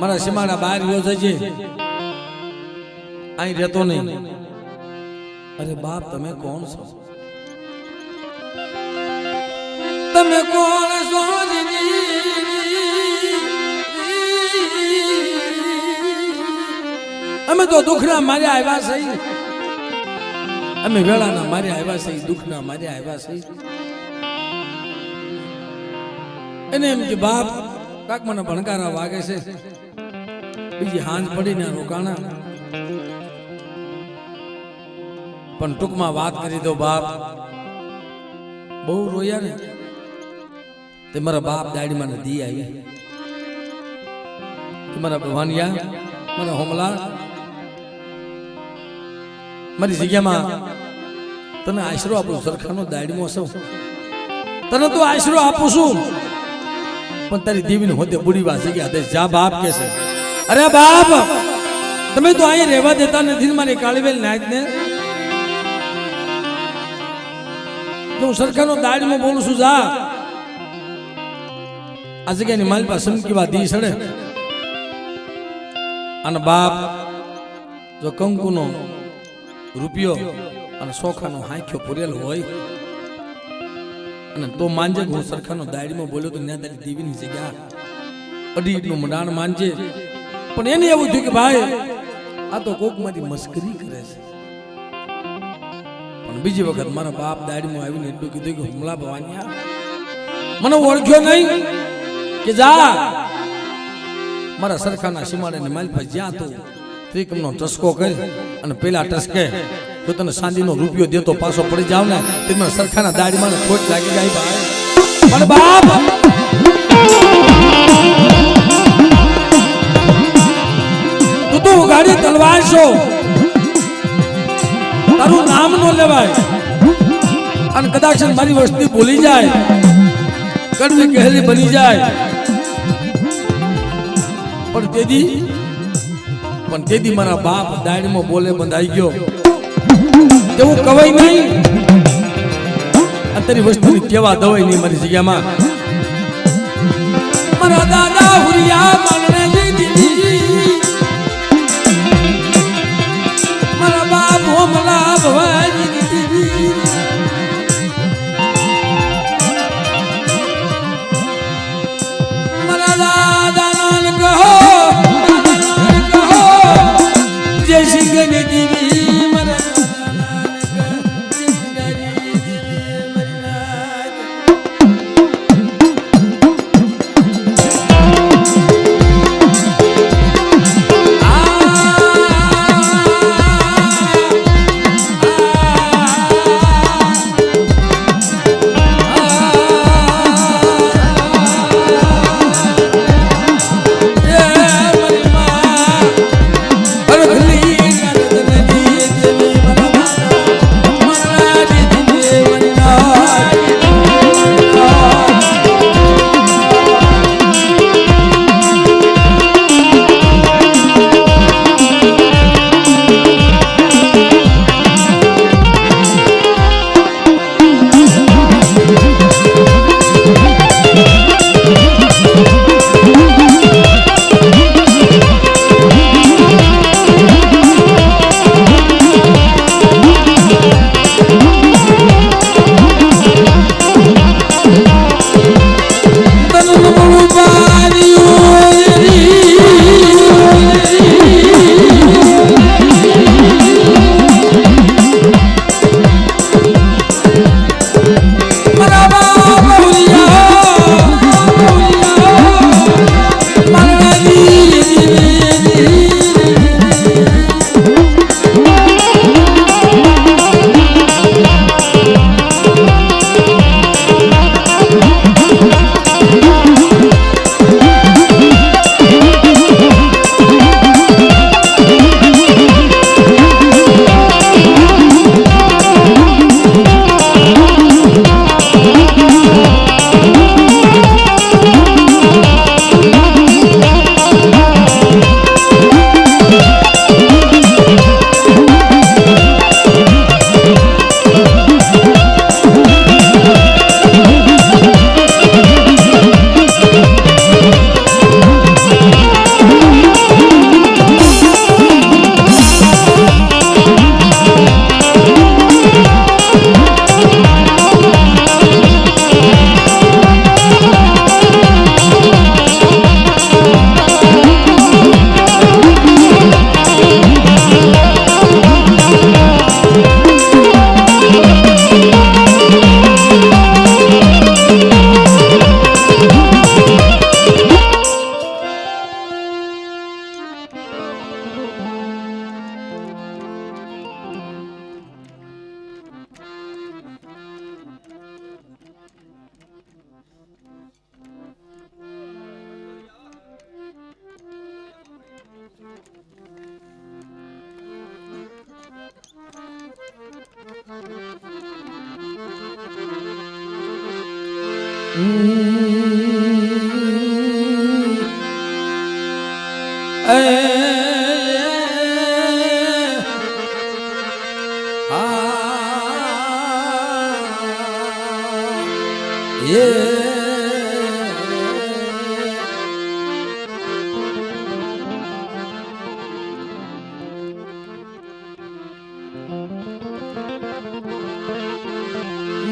મારા સીમાડા બહાર ગયો છે અહીં રહેતો નહીં. અરે બાપ તમે કોણ છો? તમે કોણ છો? અમે તો દુઃખના મારે આવ્યા છે. અમે વેળાના મારે આવ્યા છે, દુઃખના મારે આવ્યા છે. એને એમ કે બાપ કાક મને ભણકારા વાગે છે, બીજી હાંજ પડીને રોકાણા. પણ ટૂંકમાં વાત કરી દો બાપ, બહુ રોયા ને તે મારા બાપ દાડીમાં નદી આવી. મારા ભવાનિયા, મારા હોમલા, મારી જગ્યામાં તને આશરો આપું. સરખાનો દાડીમાં સૌ તને તો આશરો આપું છું, પણ તારી દેવીને હોતે બુડીવા જગ્યા દે. જા બાપ કે છે. અરે બાપ તમે તો અહીં રહેવા દેતા નથી મારી કાળીવેલ નાચ ને. હું સરખાનો દાડીમાં બોલું છું. જા આ જગ્યાની મારી પાસે સમકીવા દી સડે. અને બાપ જો કંકુનો રૂપિયો અને સોખાનો હાંખ્યો પૂરેલો હોય અને તો માંજે હું સરખાનો દાડીમાં બોલ્યો તો ત્યાં તારી દેવીની જગ્યા અઢીનું મંડાણ માંજે. પણ એને એવું થયું કે ભાઈ આ તો કોક મારી મસ્કરી કરે છે. પણ બીજી વખત મારા બાપ દાડીમાં આવીને એટલું કીધું કે હુમલા ભવાનિયા મને ઓળખ્યો નહીં કે જા મારા સરખાના સીમાડે માલપા જ્યાં તું ત્રિકમનો ટસકો કરી અને પેલા ટસકે તો તને સાંજીનો રૂપિયો દેતો પાછો પડી જાવ ને તે મને સરખાના દાડીમાં ખોટ લાગી જાય ભાઈ. પણ બાપ તું તો ઉગાડી તલવાર છો, તારું નામ ન લેવાય. અને કદાચ મારી વસ્તી ભૂલી જાય, કડવી કહેલી બની જાય. પણ તેદી મારા બાપ દાડીમાં બોલે બંધાઈ ગયો તેવું કવાય નહીં. અત્યારે વસ્તુની કેવા દવાઈ નહીં મારી જગ્યામાં. મારા દાદા હુરિયા મને દીધી, મારા બાપ હોમલા ભવાની દીધી. મારા દાદા નાન કહો જય શ્રી ગણેશ દેવી. મારા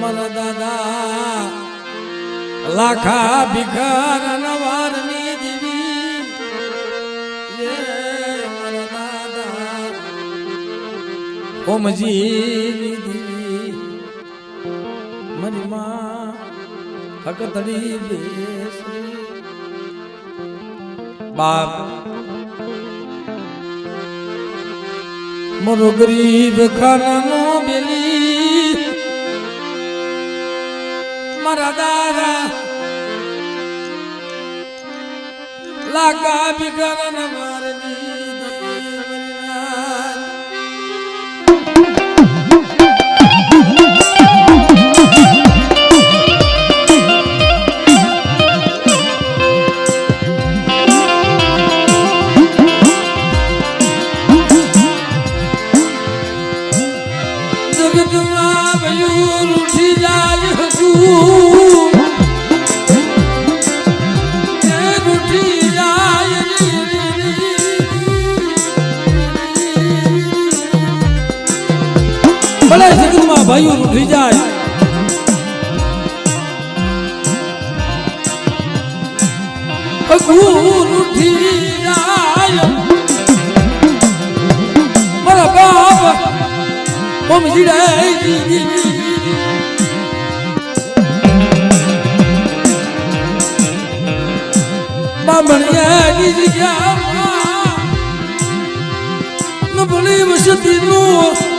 મારા દાદા લાખા ભિખાર નવારની દેવી મારા દાદા ઓમજી દેવી મારી માં હકતડી બેસી બાપ મારો ગરીબ ખાનાનો બેલી મારા દાદા લાગા બિગરન મારની જગતમાં ભયું ઉઠી જાય હતું ભલે જગતમાં ભાઈઓ ઉઠી જાય ઉઠી જાય મારા બાપ ઓમજી રે બામણિયાની જગ્યામાં ન ભલી વસતીનું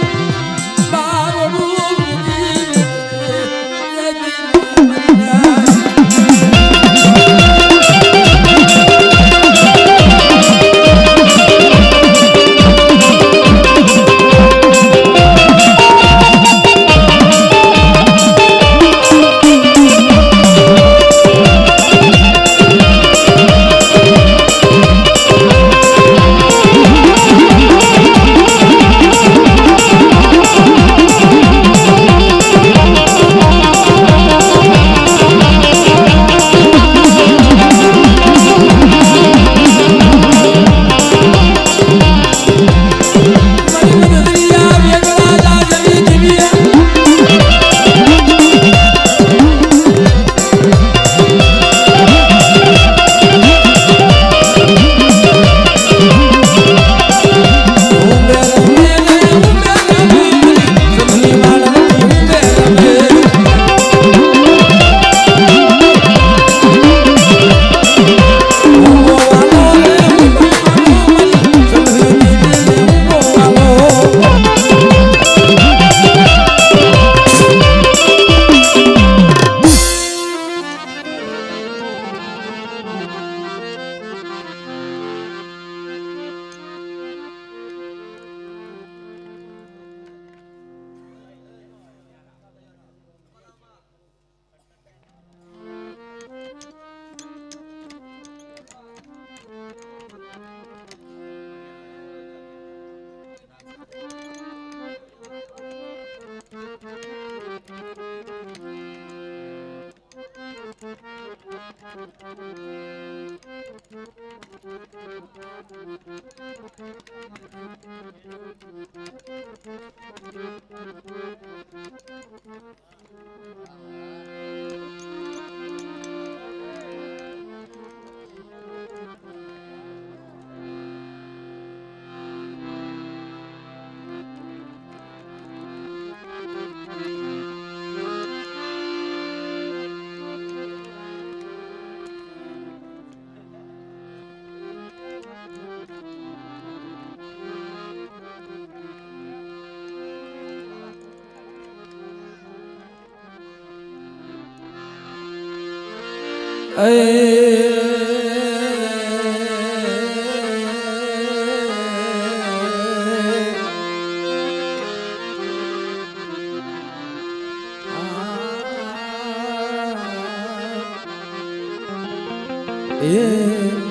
એ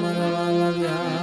મારા વાલા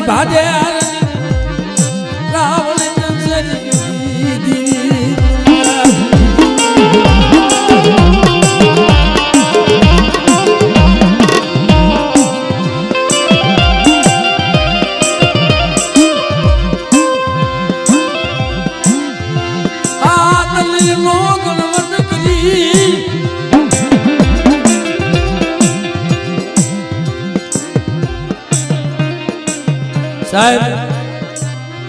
ભાડે રાવણ સાહેબ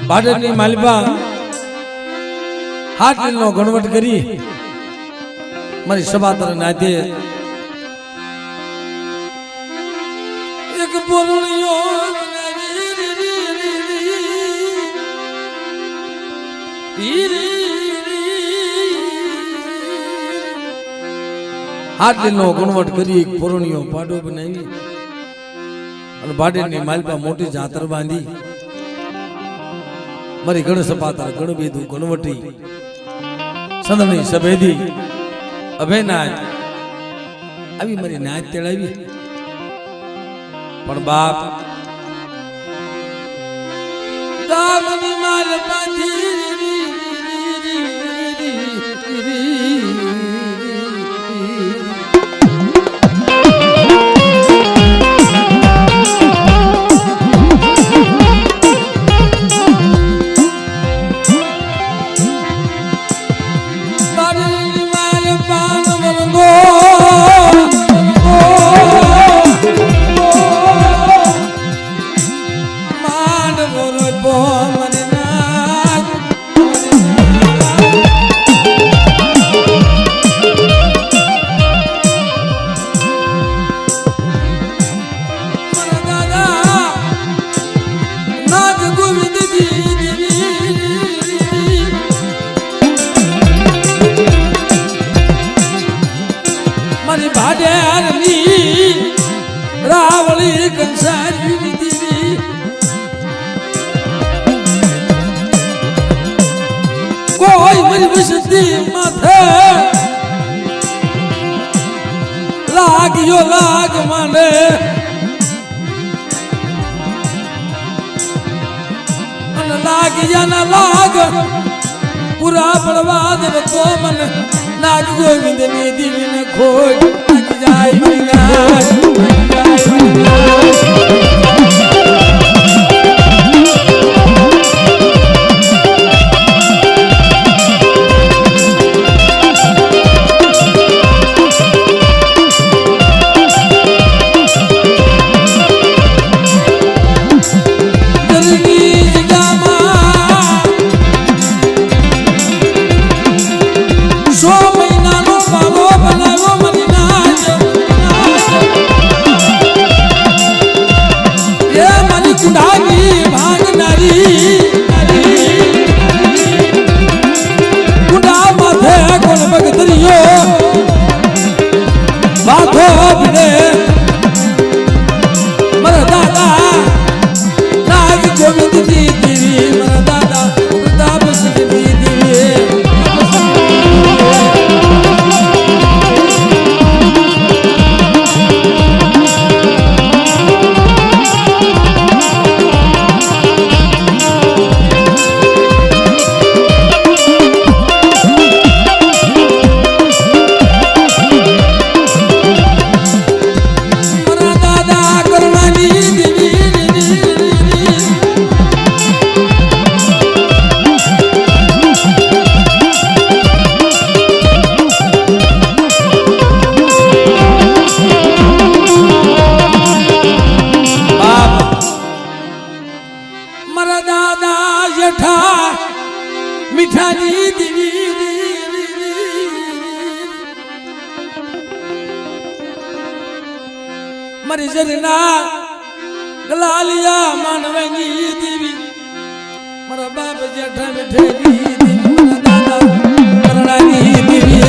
ભાડેની માલિબા હાથ નો ગણવટ કરી મારી સભા તર નાથે એક બોલણિયો હાથ નો ગણવટ કરી એક પોરણીયો પાડો બનાવી અને ભાડેની માલિબા મોટી જાતર બાંધી મારી ગણ સપાતર ગણ બેદુ ગણવટી સંદણી સભેદી અભેનાથ આવી મારી નાચ તેડાવી પણ બાપ દામની માલિબા રાવળી કંસારી દીવી કોઈ મારી વસતી માથે લાગ્યો લાગ મને અને લાગ્યા ના લાગ પૂરા પડવા દે તો મને નાગ ગોવિંદ ની દીવી ને ખોજ જાય મારા દાદા જેઠા મીઠાની દીવી મારી જરના ગલાલિયા માનવાની દીવી મારા બાપ જેઠા મીઠાની દીવી મારા દાદા કરણાની દીવી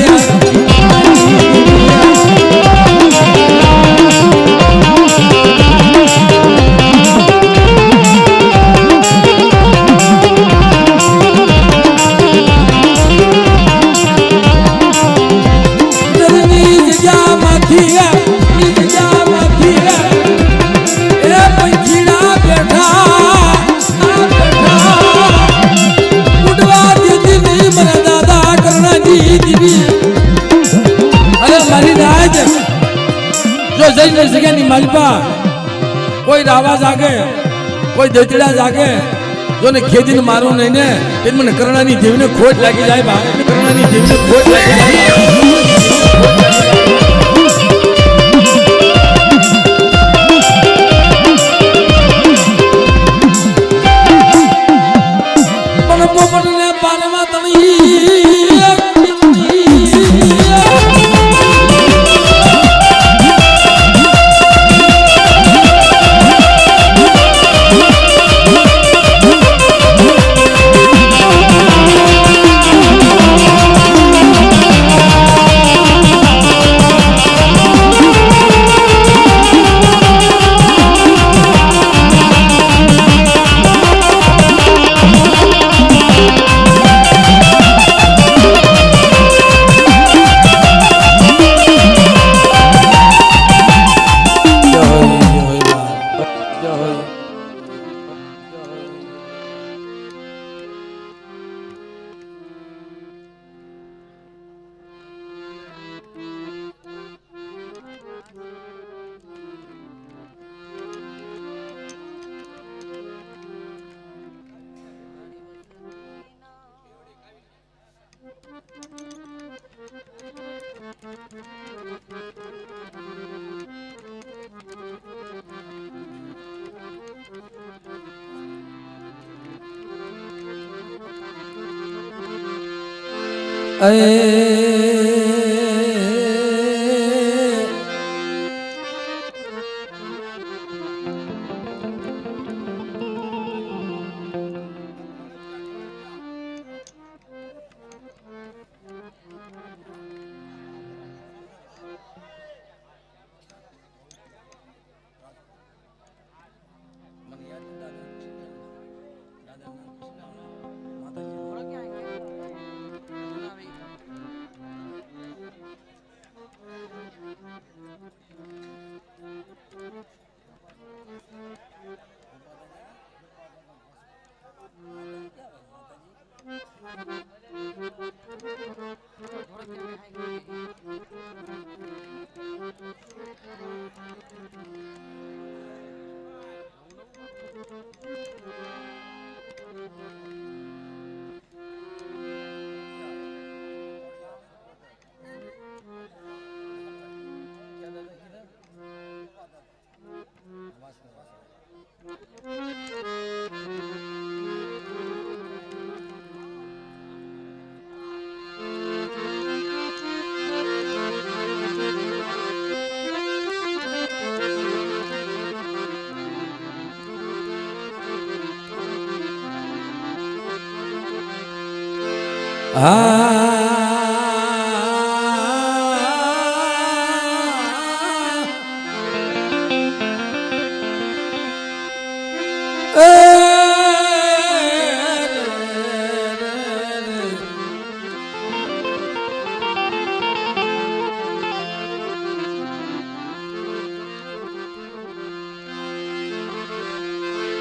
જગ્યાની માલપા કોઈ રાવા જાગે કોઈ દૈતડા જાગે જોને ખેદીને મારું નહીં ને તે મને કરણાની દેવીને ખોટ લાગી જાય બા કરણાની દેવીને ખોટ લાગી જાય પણ પોપટને પાનમાં તણી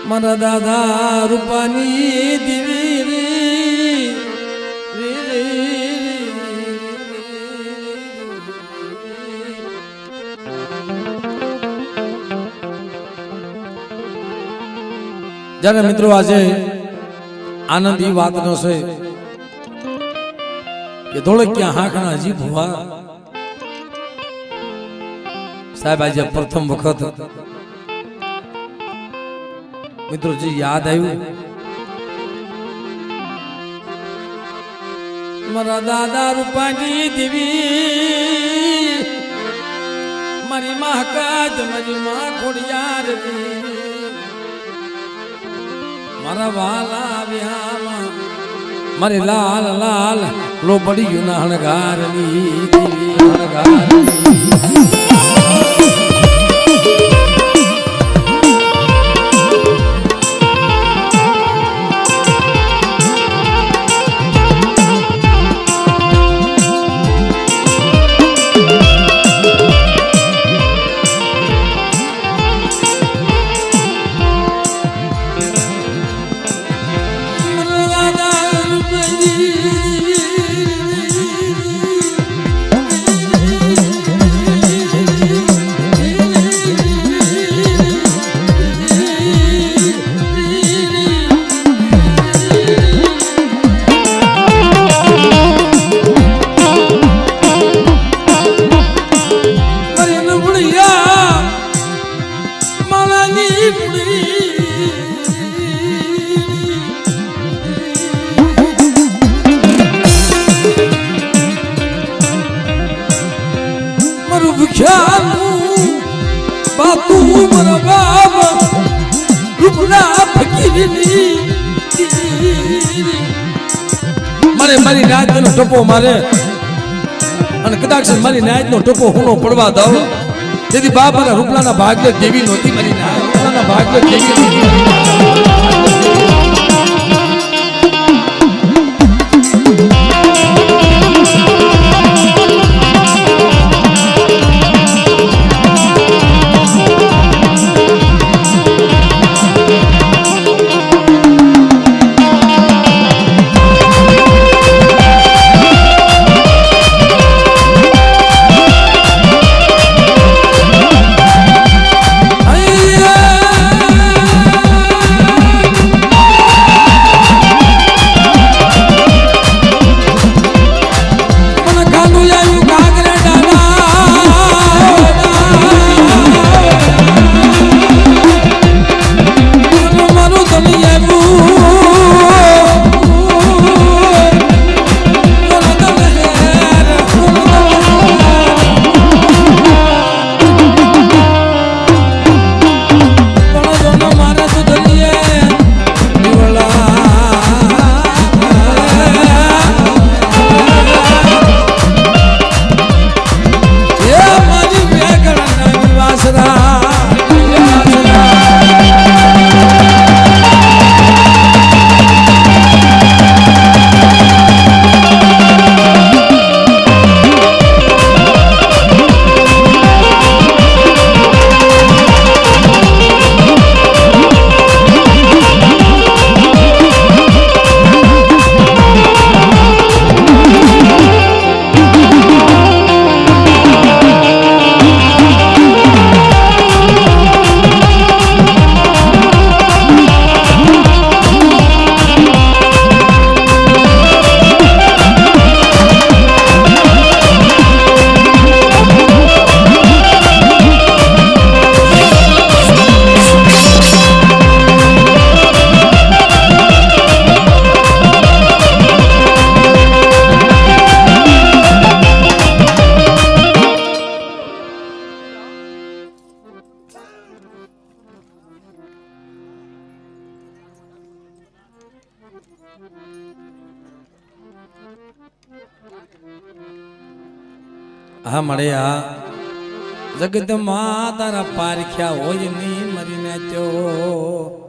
મારા દાદા રૂપાની દીવી જ્યારે મિત્રો આજે આનંદ એ વાતનો છે કે ધોળકિયા હાંકણા હજી ભુવા સાહેબ આજે પ્રથમ વખત મિત્રો જે યાદ આવ્યું મારા દાદા રૂપાજી દેવી મારી માં કાજ મારી માં ખોડિયાર મારા વાલા વ્યામાં મારે લાલ લાલ લો પડી ગયું ના હણગારની દેવી હણગારની મારી નાચ નો ટોપો મારે અને કદાચ મારી નાચ નો ટોપો હુનો પડવા દઉં તેથી બાપાના રૂપલાના ભાગ્ય દેવી નહોતી મારી નાચ રૂપલાના ભાગ્ય દેવી હા મળે આ જગત માં તારા પારખ્યા હોય ની મરીને ત્યો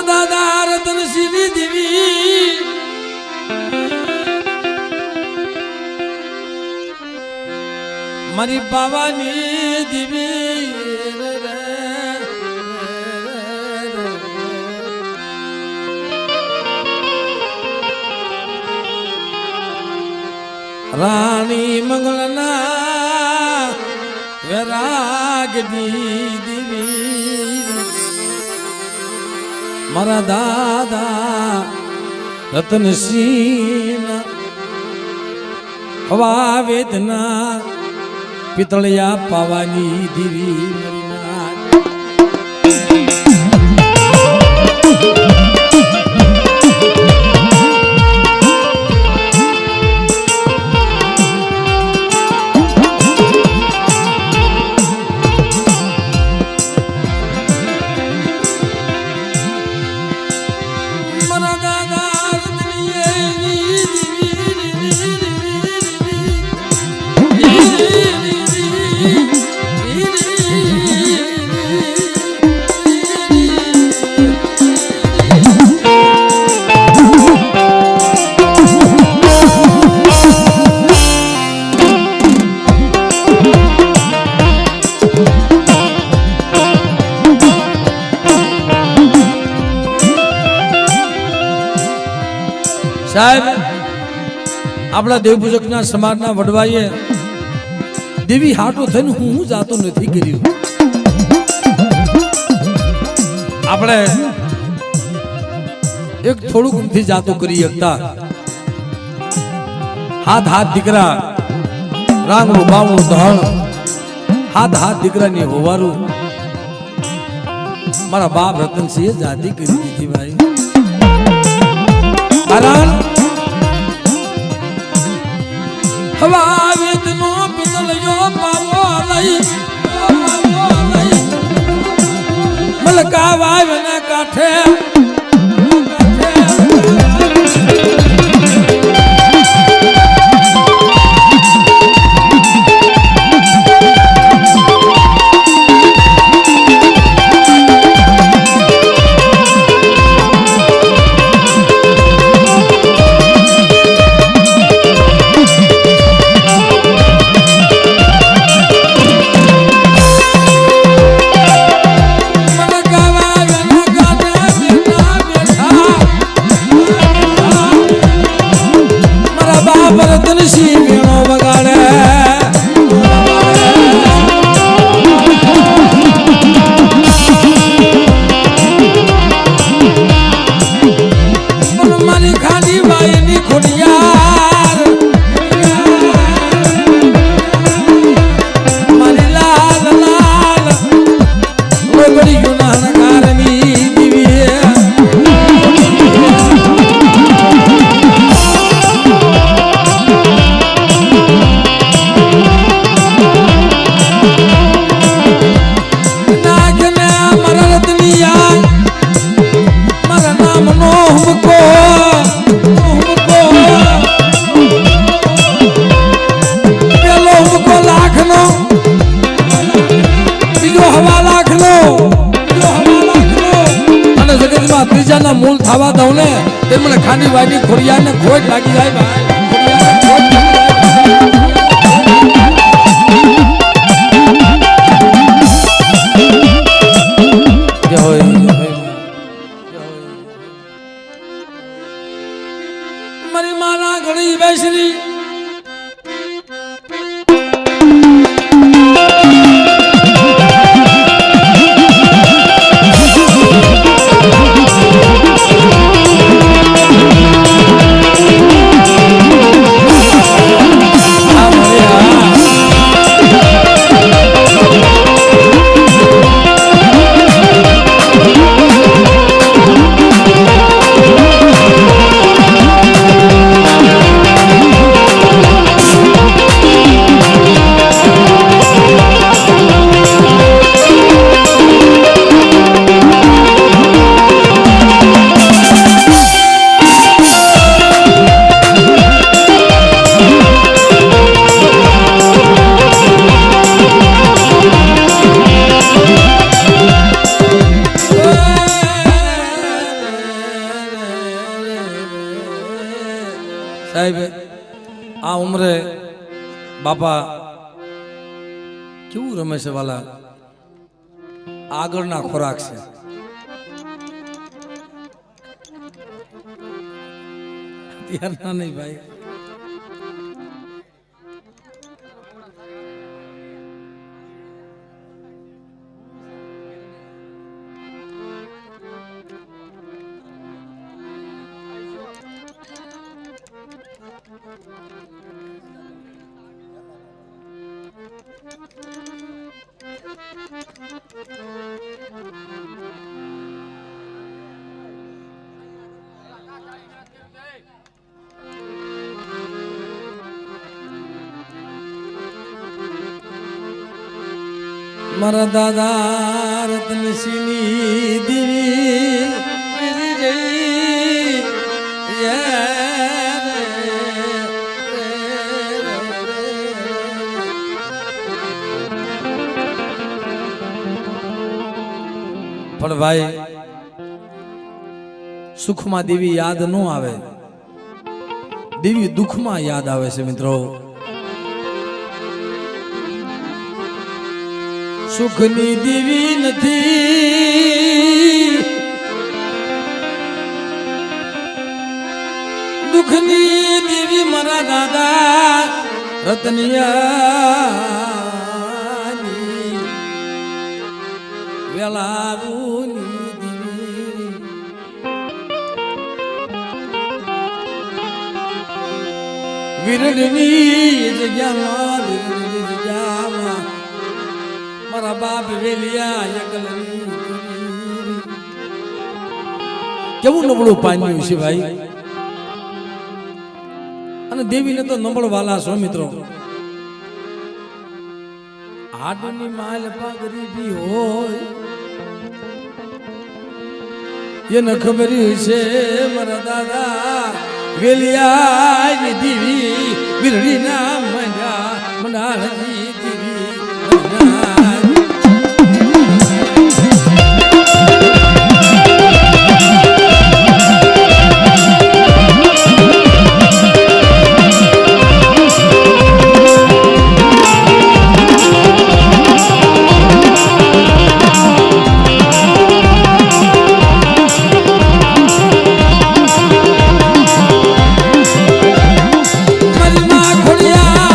દાદા રતન સિંહ દેવી મારી બાવાની દેવી રાણી મંગળના વેરાગની દેવી મારા દાદા રતનસિંહ હવા વેદના પિતળિયા પાવાની દેવી સાહેબ આપણા દેવપૂજકના સમાજના વડવાઈએ દેવી હાટો થઈને હું જાતો નથી કર્યું. આપણે એક થોડુંક નથી જાતો કરી શકતા. હાથ દીકરા રાંગનું બાવણું ધણ હાથ દીકરાની હોવારું મારા બાપ રતનસિંહે જાતિ કરી દીધી ભાઈ. કારણ હવા વેદનો પિતળિયો પાવો લઈ મલકા વાવના કાંઠે રતનસિંહ વીણો વગાડે મારી ખાની બાઈની ખોડિયાર મારી લાલ લાલ બડી ગુનાહગારની દીવી ત્રીજાના મૂળ થવા દઉં ને તે મને ખાની વાયની ખોડિયાને ખોટ લાગી જાય ભાઈ. મારી માના ઘણી બેસરી સાહેબ આ ઉંમરે બાપા કેવું રમે છે વાલા, આગળના ખોરાક છે. ત્યારના નહીં ભાઈ. મારા દાદા રતનસિંહની દીવી પણ ભાઈ સુખમાં દેવી યાદ ન આવે, દેવી દુઃખમાં યાદ આવે છે મિત્રો. સુખની દેવી નથી, દુઃખની દેવી મારા દાદા રતનિયાની વેલાવુની દેવી. વિરડની જગ્યામાં, વિરડની જગ્યામાં મારા બાપ વેલિયા એકલની. કેવું નબળું પામ્યું છે ભાઈ. અને દેવીને તો નબળ વાલા છો મિત્રો. હાડની માલ પાગરી હોય એને ખબર છે મારા દાદા વેલિયા દેવી વિરડી ના મંડા મંડાળની દેવી. ખોડિયા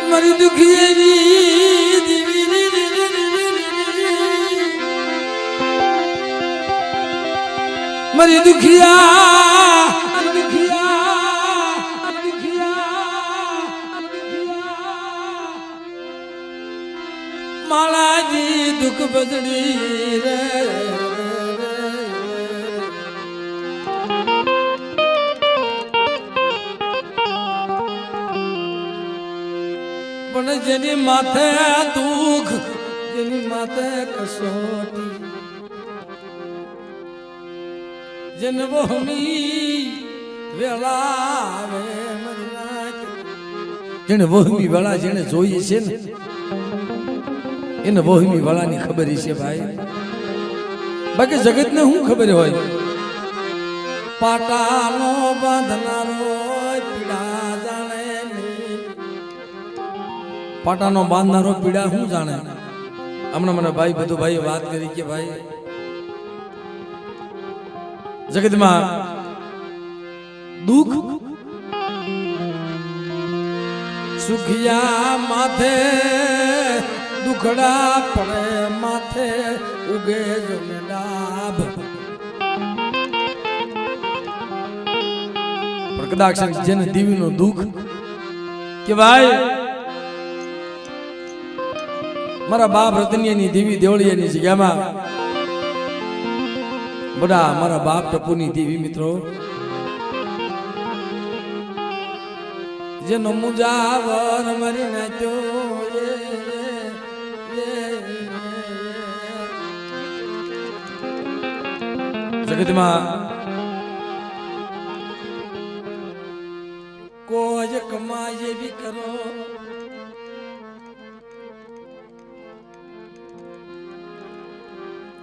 મારી દુખિયાની મારી માળાજી દુઃખ બદડી રે પણ જેની માથે દુઃખ જેની માથે કસોટી જન વહમી વેળા જેને વહમી વેળા જેને જોઈએ છે ને એને વહમી વેળાની ખબર છે ભાઈ. બાકી જગતને શું ખબર હોય? પાટાનો બાંધનારો પીડા જાણે નહીં. પાટાનો બાંધનારો પીડા શું જાણે? હમણાં મને ભાઈ બધું ભાઈ વાત કરી કે ભાઈ જગતમાં દુઃખ સુખિયા માથે દુખડા પડે માથે ઉગે જો ડાબ. પણ કદાચ જેને દીવીનું દુઃખ કે ભાઈ મારા બાપ રતનિયાની દેવી દેવળિયાની જગ્યામાં બધા મારા બાપ ટપુની દેવી મિત્રો જેનો મુજાવર મરી નાખ્યો જગતમાં કોઈ કમાય એવી કરો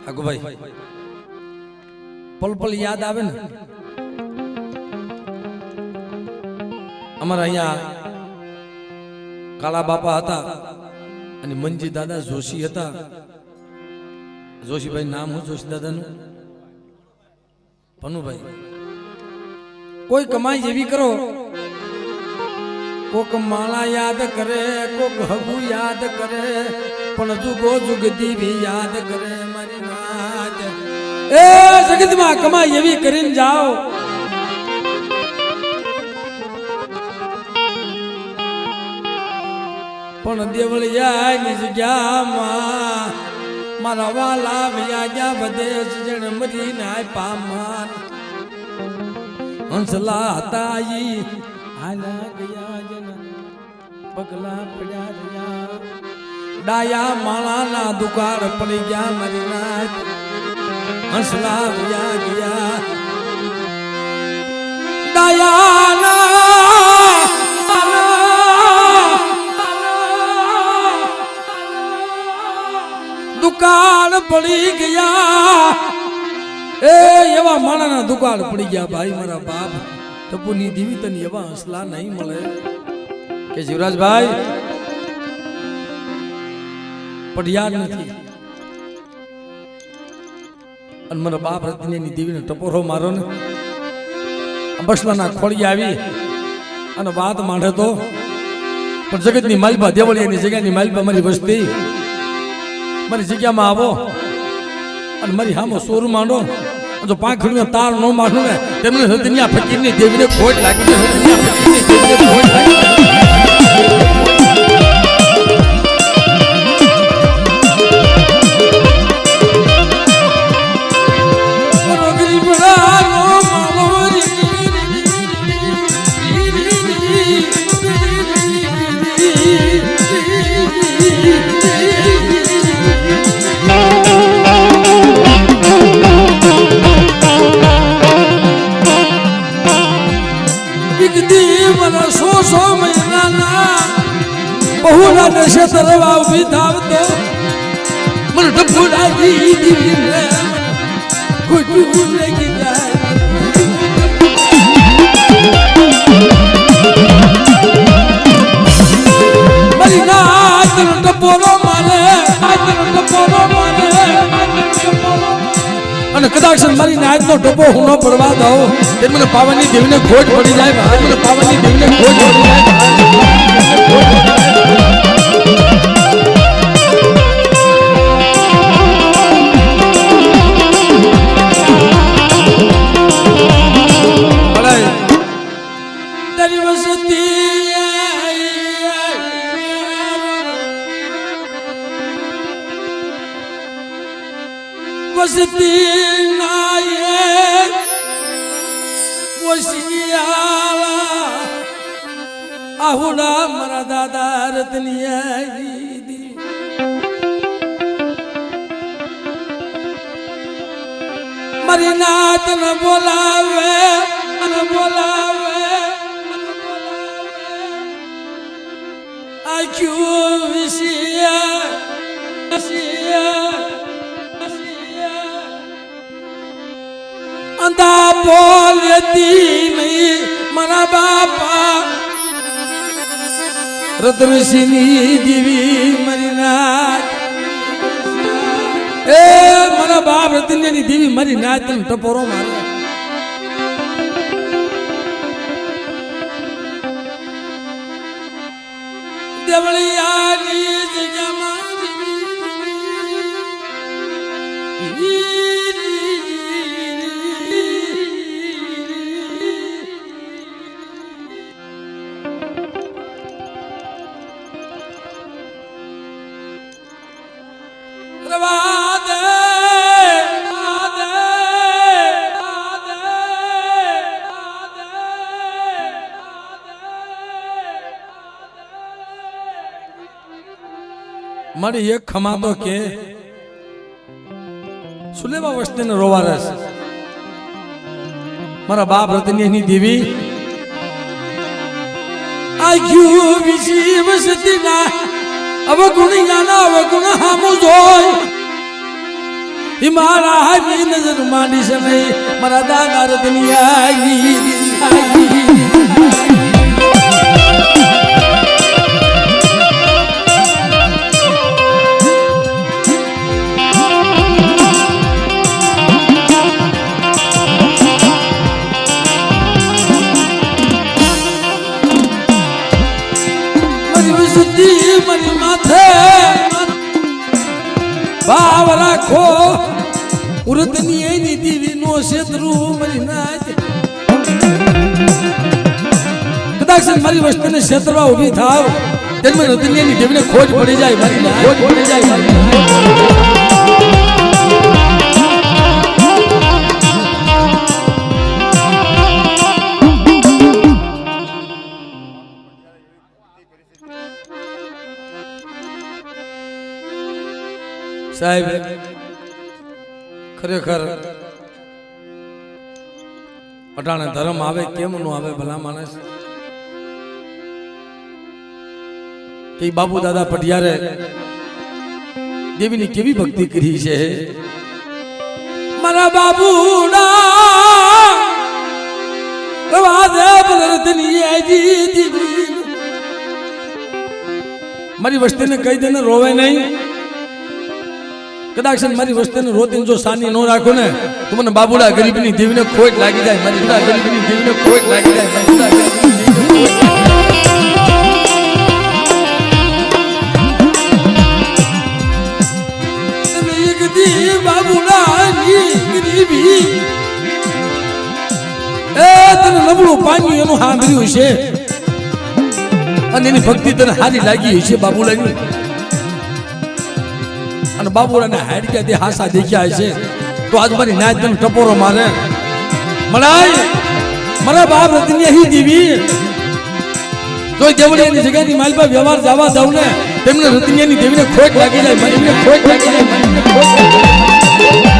આગુ ભાઈ પલ પલ યાદ આવે ને. અમારા અહીંયા કાળા બાપા હતા અને મંજી દાદા જોશી હતા. જોશીભાઈ નામ હું જોશી દાદાનું પનુભાઈ. કોઈ કમાઈ જેવી કરો, કોક માળા યાદ કરે, કોક હગુ યાદ કરે, પણ જુગો જુગ દીવી યાદ કરે મારી નાથ. એ જગતમાં કમાઈ એવી કરીને જાઓ પણ દેવળિયાની જગ્યામાં મારા વાલા વ્યાજા બધે જણ મરીને આપ્યા માન. હંસલા હતા ઈ હાલા ગયા જન પગલા પડ્યા રહ્યા. ડાયા માળાના દુકાળ પડી ગયા મારી નાથ. હંસલા વ્યા ગયા ડાયાના દુકાળ પડી ગયા. એ એવા માણાના દુકાળ પડી ગયા ભાઈ મારા બાપ ટપુની દેવી તને એવા હંસલા નહીં મળે કે જીવરાજભાઈ પણ યાદ નથી. અને મારા બાપ રત્નીની દેવીને ટપોરો મારો ને બસલાના ખોળી આવી અને વાત માંડે તો પણ જગતની માલપા દેવળિયાની જગ્યાની માલપા મારી વસ્તી મારી જગ્યામાં આવો અને મારી હામો સોર માંડો. જો પાંખડીનો તાર ન માંડો ને તેમને હૃદયની ફકીરની દેવીને ખોટ લાગી છે. હૃદયની દેવીને ખોટ લાગી એક દી મને 100 મહિનાના બહુના નશે તરવા ઉભી થાવતો મને ટપુડાજી દીને કુટુ લગી જાય મારી નાત ટપોરો મારે અને કદાચ મારી નાતનો ટપો હું ન પડવા દઉં તે મને પાવાની દેવીને ખોટ પડી જાય ભાઈ મને પાવાની દેવીને ખોટ પડી જાય વસતી નાયક વસિયાલા આહુડા મારા દાદા રતનિયા મારી નાત ન બોલાવે આખ્યું વિશિયા અંધા બોલતી નહીં મારા બાપા રતનસિંહની દીવી મારી નાત એ મારા બાપ રતનની દીવી મારી નાત ટપોરો મારે દેવળિયાની જગ્યામાં મારી એક ખમા તો કે સુલેવા વસ્તીને રોવારસ મારા બાપ રતનની દેવી આગ્યુ વિસી વસતી ના અવગુણિયાના અવગુણ હામુ જોય ઈ મારા હાની નજર માંડી છે નહીં મારા દાદા રતની આવી મારી માથે ભાવ રાખો ઉરતની એની દીવી નો શેતરું મારી નાત કદાચ મારી વસ્તુને ક્ષેત્રમાં ઊભી થાવ તેમાં રતની એની દેવીને ખોજ પડી જાય મારી ખોજ પડી જાય મારી સાહેબ ખરેખર અટાણે ધર્મ આવે કેમ નો આવે ભલા માણસ કે બાબુ દાદા પટિયારે દેવીની કેવી ભક્તિ કરી છે મારા બાબુડા મારી વસ્તીને કહી દે ને રોવે નહીં કદાચ મારી વસ્તીને રોતીને જો સાની ન રાખો ને તો મને બાબુડા ગરીબની દેવીને ખોટ લાગી જાય મારી ગરીબની દેવીને ખોટ લાગી જાય નબળું પાણી એનું સાંભળ્યું છે અને એની ભક્તિ તને હારી લાગી છે બાબુલાની અને બાબુલાને હાડક્યાથી હાસા દેખ્યા છે તો આજ મારી નાચ તને ટપોરો મારે મનાય મારા બાપ રતની અહીં દેવી તો દેવળિયાની જગ્યાની માલપા વ્યવહાર જવા દઉં ને તેમને રતનિયાની દેવીને ખોટ લાગી જાય મને ખોટ લાગી જાય મને ખોટ લાગી જાય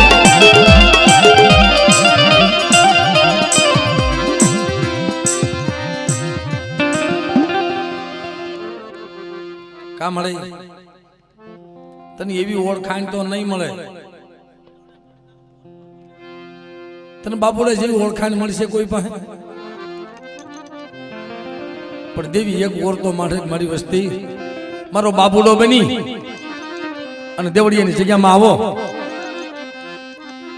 કા મળે તને એવી ઓળખાણ તો નહીં મળે તને બાપુડા જેવી ઓળખાણ મળશે કોઈ પાસે પણ દેવી એક ઓર તો મારી વસ્તી મારો બાબુડો બની અને દેવડિયાની જગ્યામાં આવો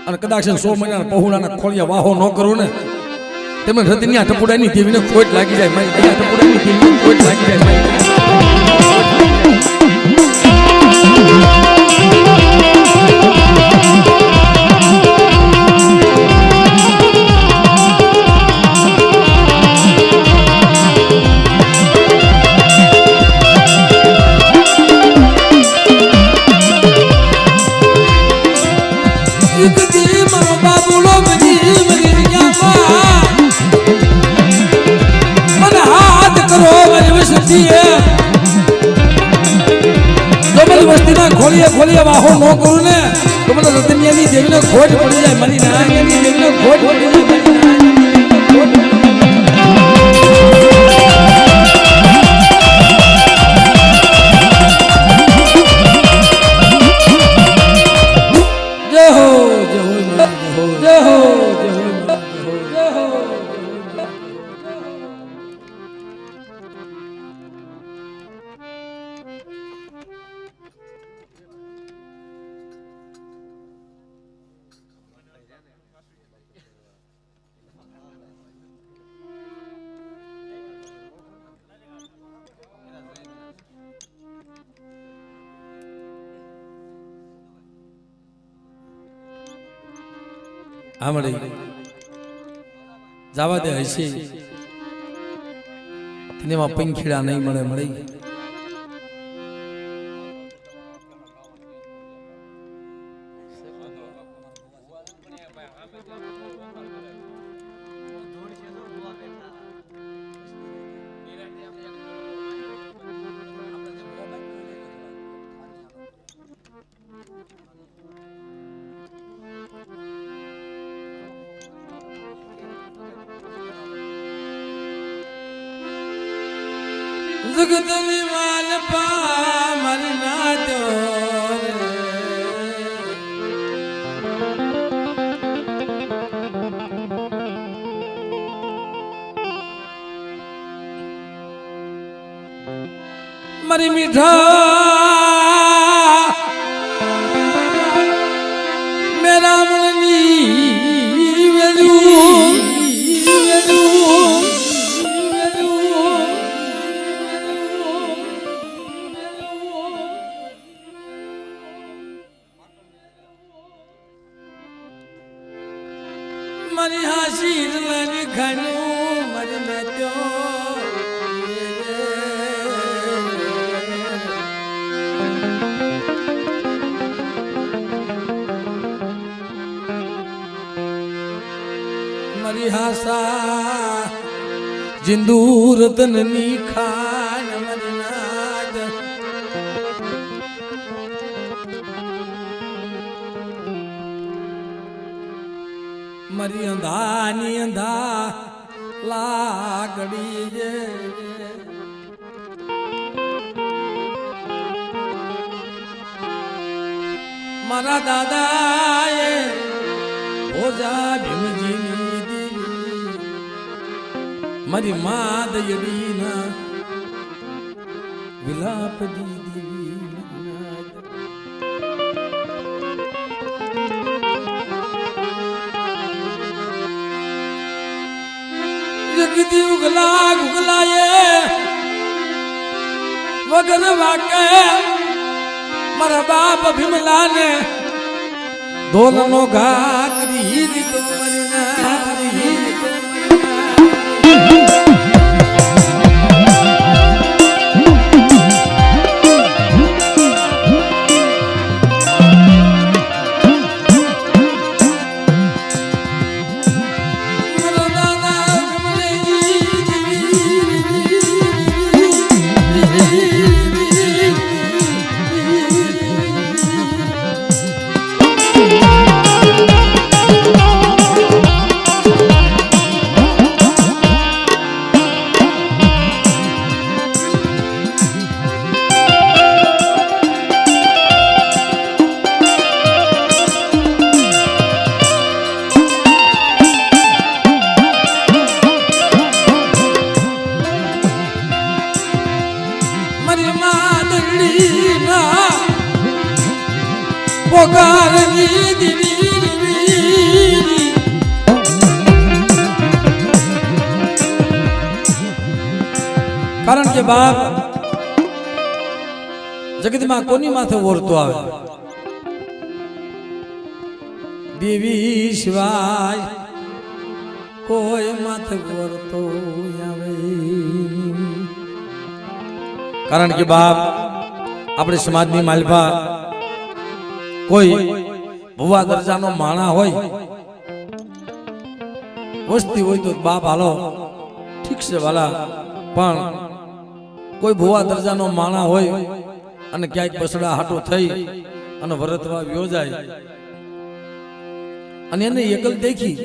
અને કદાચ 100 મહિનાના પહોળાના ખોળિયા વાહો ન કરું ને તેમને રતિનિયા ટપુડાની દેવીને ખોટ લાગી જાય મારી ટપુડાની દેવીને ખોટ લાગી જાય ખોલીએ વાહો ન કરું ને તો મને રતનિયાની દેવીને ખોટ પડી જાય મારી નારાયણની દેવીને ખોટ પડી જાય જય હો જય હો જય હો જય હો મળે જવા દે હશે તેમાં પંખીડા નહીં મળે મળી જગતની માલ પા મરના દો મારી મીઠા મેરા મનની વેલું મારી હાસી લની ઘણું મરી નત્યો મારી હાસા જિંદૂર તનની ખાન મરી નાદ મારી અંધાની અંધા લાગડી જે મારા દાદાએ ઓજા ભીમજીની દેવી મારી મા દયડીના વિલાપ દીદી જગતી ઉગલા ગુગલાએ વગર વાકે મારા બાપ ભીમલાને દોલનો ઘા કરી દીધો મરીના પોકારની દીવી કારણ કે બાપ જગતમાં કોની માથે ઓરતો આવે દેવી સિવાય કોઈ માથે ઓરતો આવે કારણ કે બાપ આપણે સમાજની માલપા કોઈ ભુવા દરજાનો માણા હોય વસ્તી હોય તો બાપ હાલો ઠીક છે વાલા પણ કોઈ ભુવા દરજાનો માણા હોય અને ક્યાંક બસડા હાટો થઈ અને વરતવા વ્યો જાય અને એને એકલ દેખી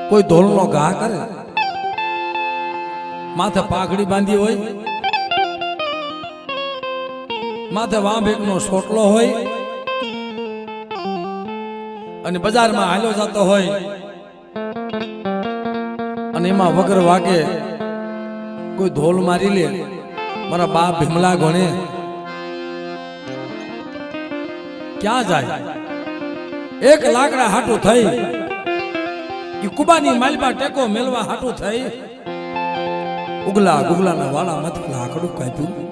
કોઈ ધોળનો ઘા કરે માથે પાઘડી બાંધી હોય માથે વાંભેકનો સોટલો હોય અને બજારમાં હાલ્યો જતો હોય અને એમાં વગર વાગે કોઈ ધોલ મારી લે મારા બાપ ભીમલા ગણે ક્યાં જાય એક લાકડા હાટું થઈ કે કુબાની માલપા ટેકો મેલવા હાટું થઈ ઉગલા ગુગલાના વાળા મત લાકડું કાપ્યું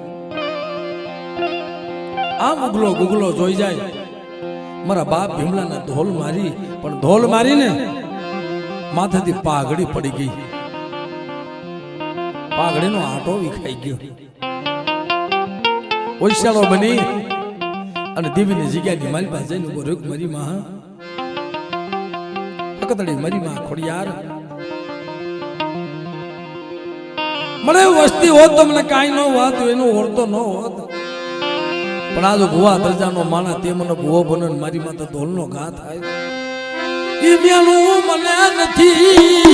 આમ ઉગલો ગુગલો જોઈ જાય મારા બાપ ભીમલાના ધોલ મારી પણ ધોલ મારીને માથેથી પાઘડી પડી ગઈ પાઘડીનો આટો વિખાઈ ગયો ઓઈશાળો બની અને દેવીની જગ્યાની મારી પાસે જઈને ઉભો રહ્યો મારી માં હકતડી મારી માં ખોડિયાર મને વસ્તી હોત તો મને કાંઈ ન હોત એનું ઓળતો ન હોત પણ આ જો ભુવા દરજાનો માણા તે મને ભુવો બને મારી માં તો ધોલનો ઘા થાય ઈ મેલું મને નથી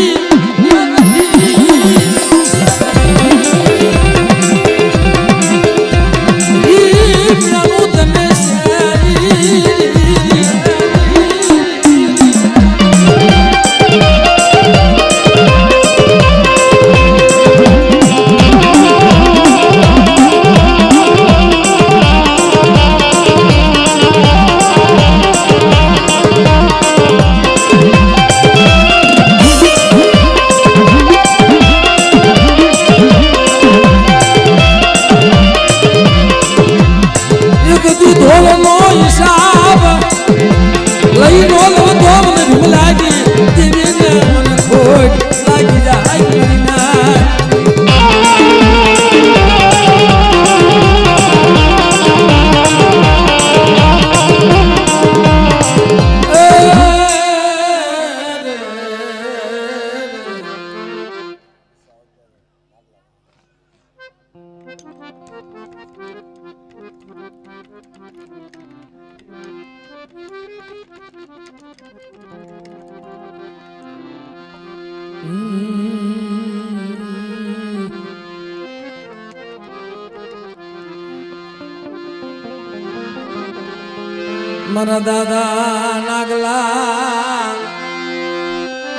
મારા દાદા નાગલા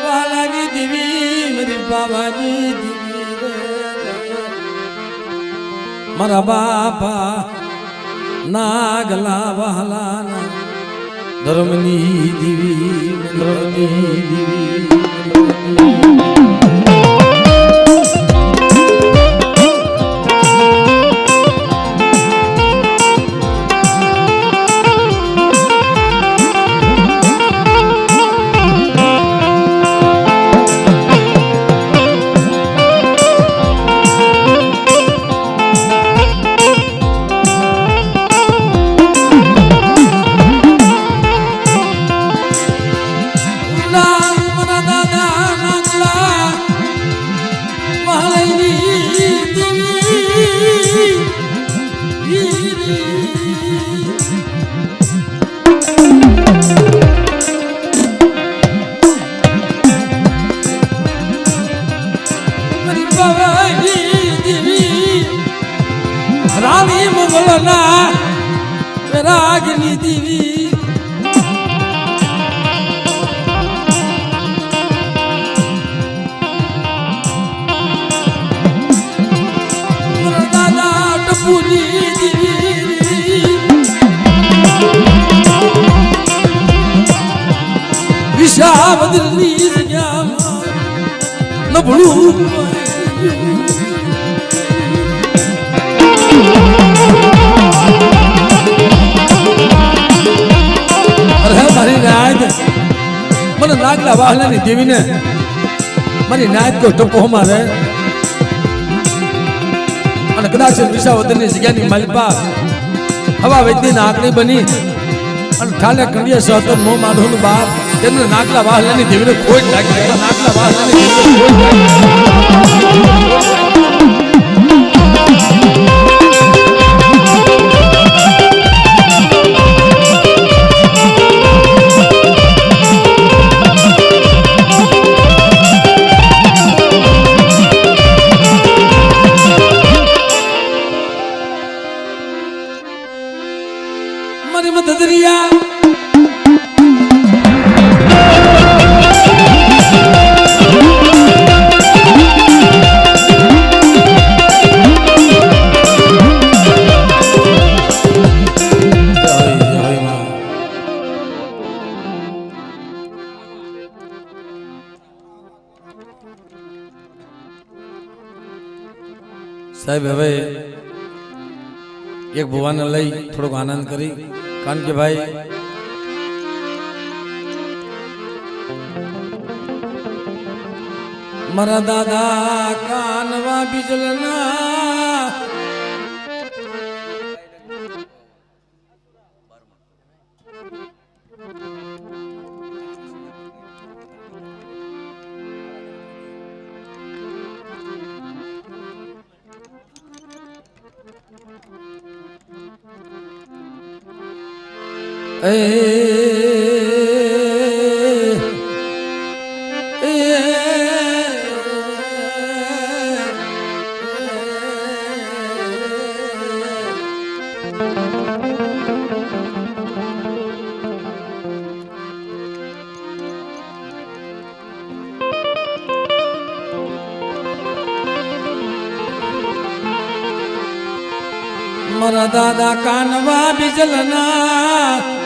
વાલાની દેવી મારી બાબાની દેવી મારા બાપા નાગલા વાલાના ધર્મની દેવી ધર્મની દેવી વિશાવદરની જગ્યામાં નબળું અરે મારી નાયક મને નાગલા વાહલાની દેવીને મારી નાયક કો ટપો મારે અને કદાચ વિશાવદરની જગ્યાની માલિપા હવા વૈદ્યની આંકડી બની અને ઠાલે કંડિયા સહતો નો માધવનું બાપ તેમને નાગલા વાહલાની દેવીને ખોટ લાગી નાગલા વાહલાની દેવીને ખોટ મારી મદદરિયા સાહેબ હવે એક ભુવાને લઈ થોડોક આનંદ કરી કારણ કે ભાઈ મારા દાદા કાનવા બીજલના મારા દાદા કાનવા બીજલના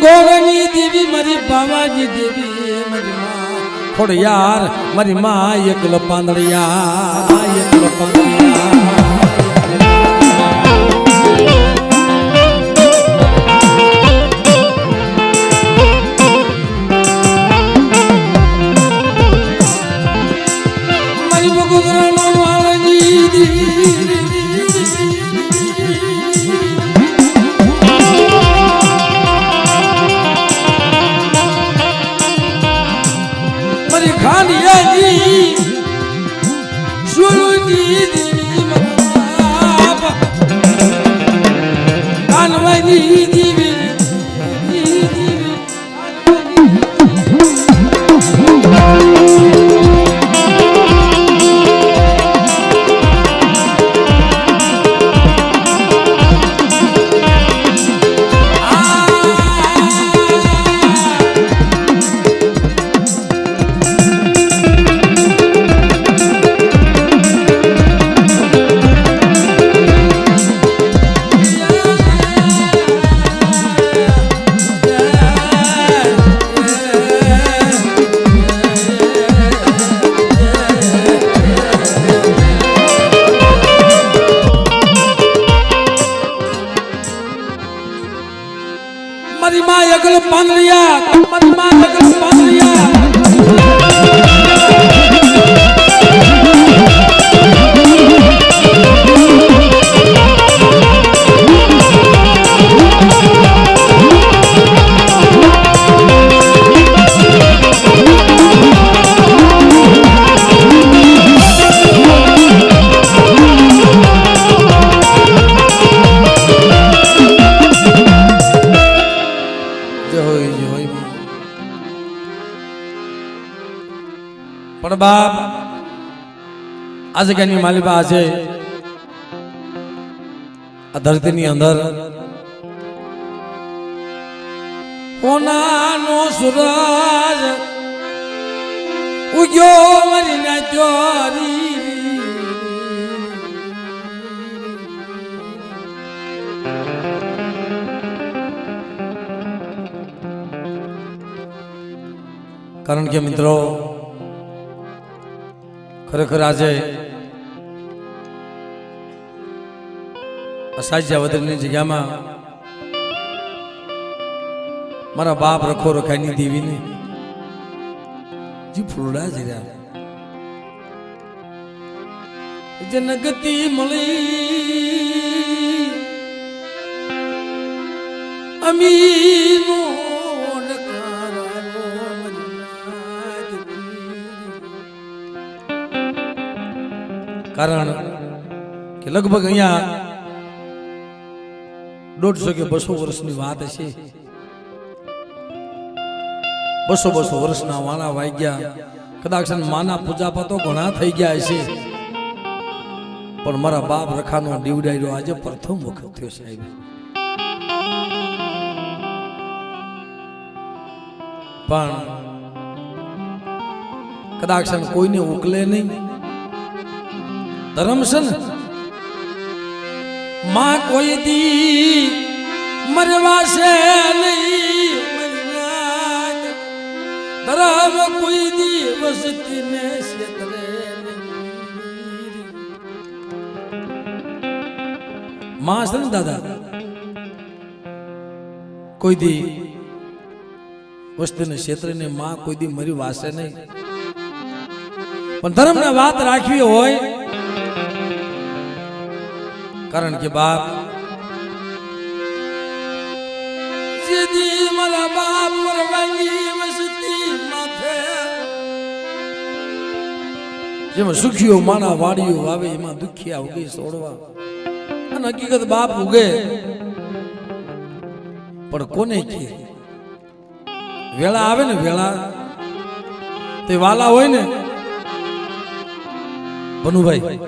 ગોળની દેવી મારી બાવાજી દેવી મારી માં ખોડિયાર મારી માં એકલો પાંદડિયા એકલો પાંદડિયા મારી બગુદરાનો વાળની દેવી ખાનિયાની સુરુની દેવી બાપ કાનવાની દેવી મારી માં એકલ પાંદડિયા મારી માં એકલ પાંદડિયા પણ બાપ આ જગ્યાની માલિકા છે આ ધરતીની અંદર હોનાનો સૂરજ ઉગ્યો મારી નાચોરી કારણ કે મિત્રો ખરેખર આજે અસાજ્યાવદરની જગ્યામાં મારા બાપ રખો રખાઈની દેવીને જી ફૂલડા જીર્યા જનગતિ મળી અમીનો કારણ કે લગભગ અહીંયા 150 કે 200 વર્ષની વાત હશે. 200 વર્ષના વાણા વાગ્યા, કદાચ માના પૂજાપાતો ઘણા થઈ ગયા હશે, પણ મારા બાપ રખાનો દીવડાયરો આજે પ્રથમ વખત થયો સાહેબ. પણ કદાચ કોઈને ઉકલે નહીં, ધર્મ છે ને માં કોઈ દી મરવા છે નહીં, ધર્મ કોઈ દી વસતી ને ક્ષેત્રે માં છે ને દાદા કોઈ દી વસ્તી ને ક્ષેત્ર ને માં કોઈ દી મરી વાસે નહીં. પણ ધર્મ ને વાત રાખવી હોય, કારણ કે બાપ જેદી મારા બાપ વરવાની વસતી માથે જેમાં સુખીઓ માના વાડીઓ વાવે એમાં દુખિયા ઉગે છોડવા. અને હકીકત બાપ ઉગે પણ કોને કે વેળા આવે ને, વેળા તે વાલા હોય ને બનુભાઈ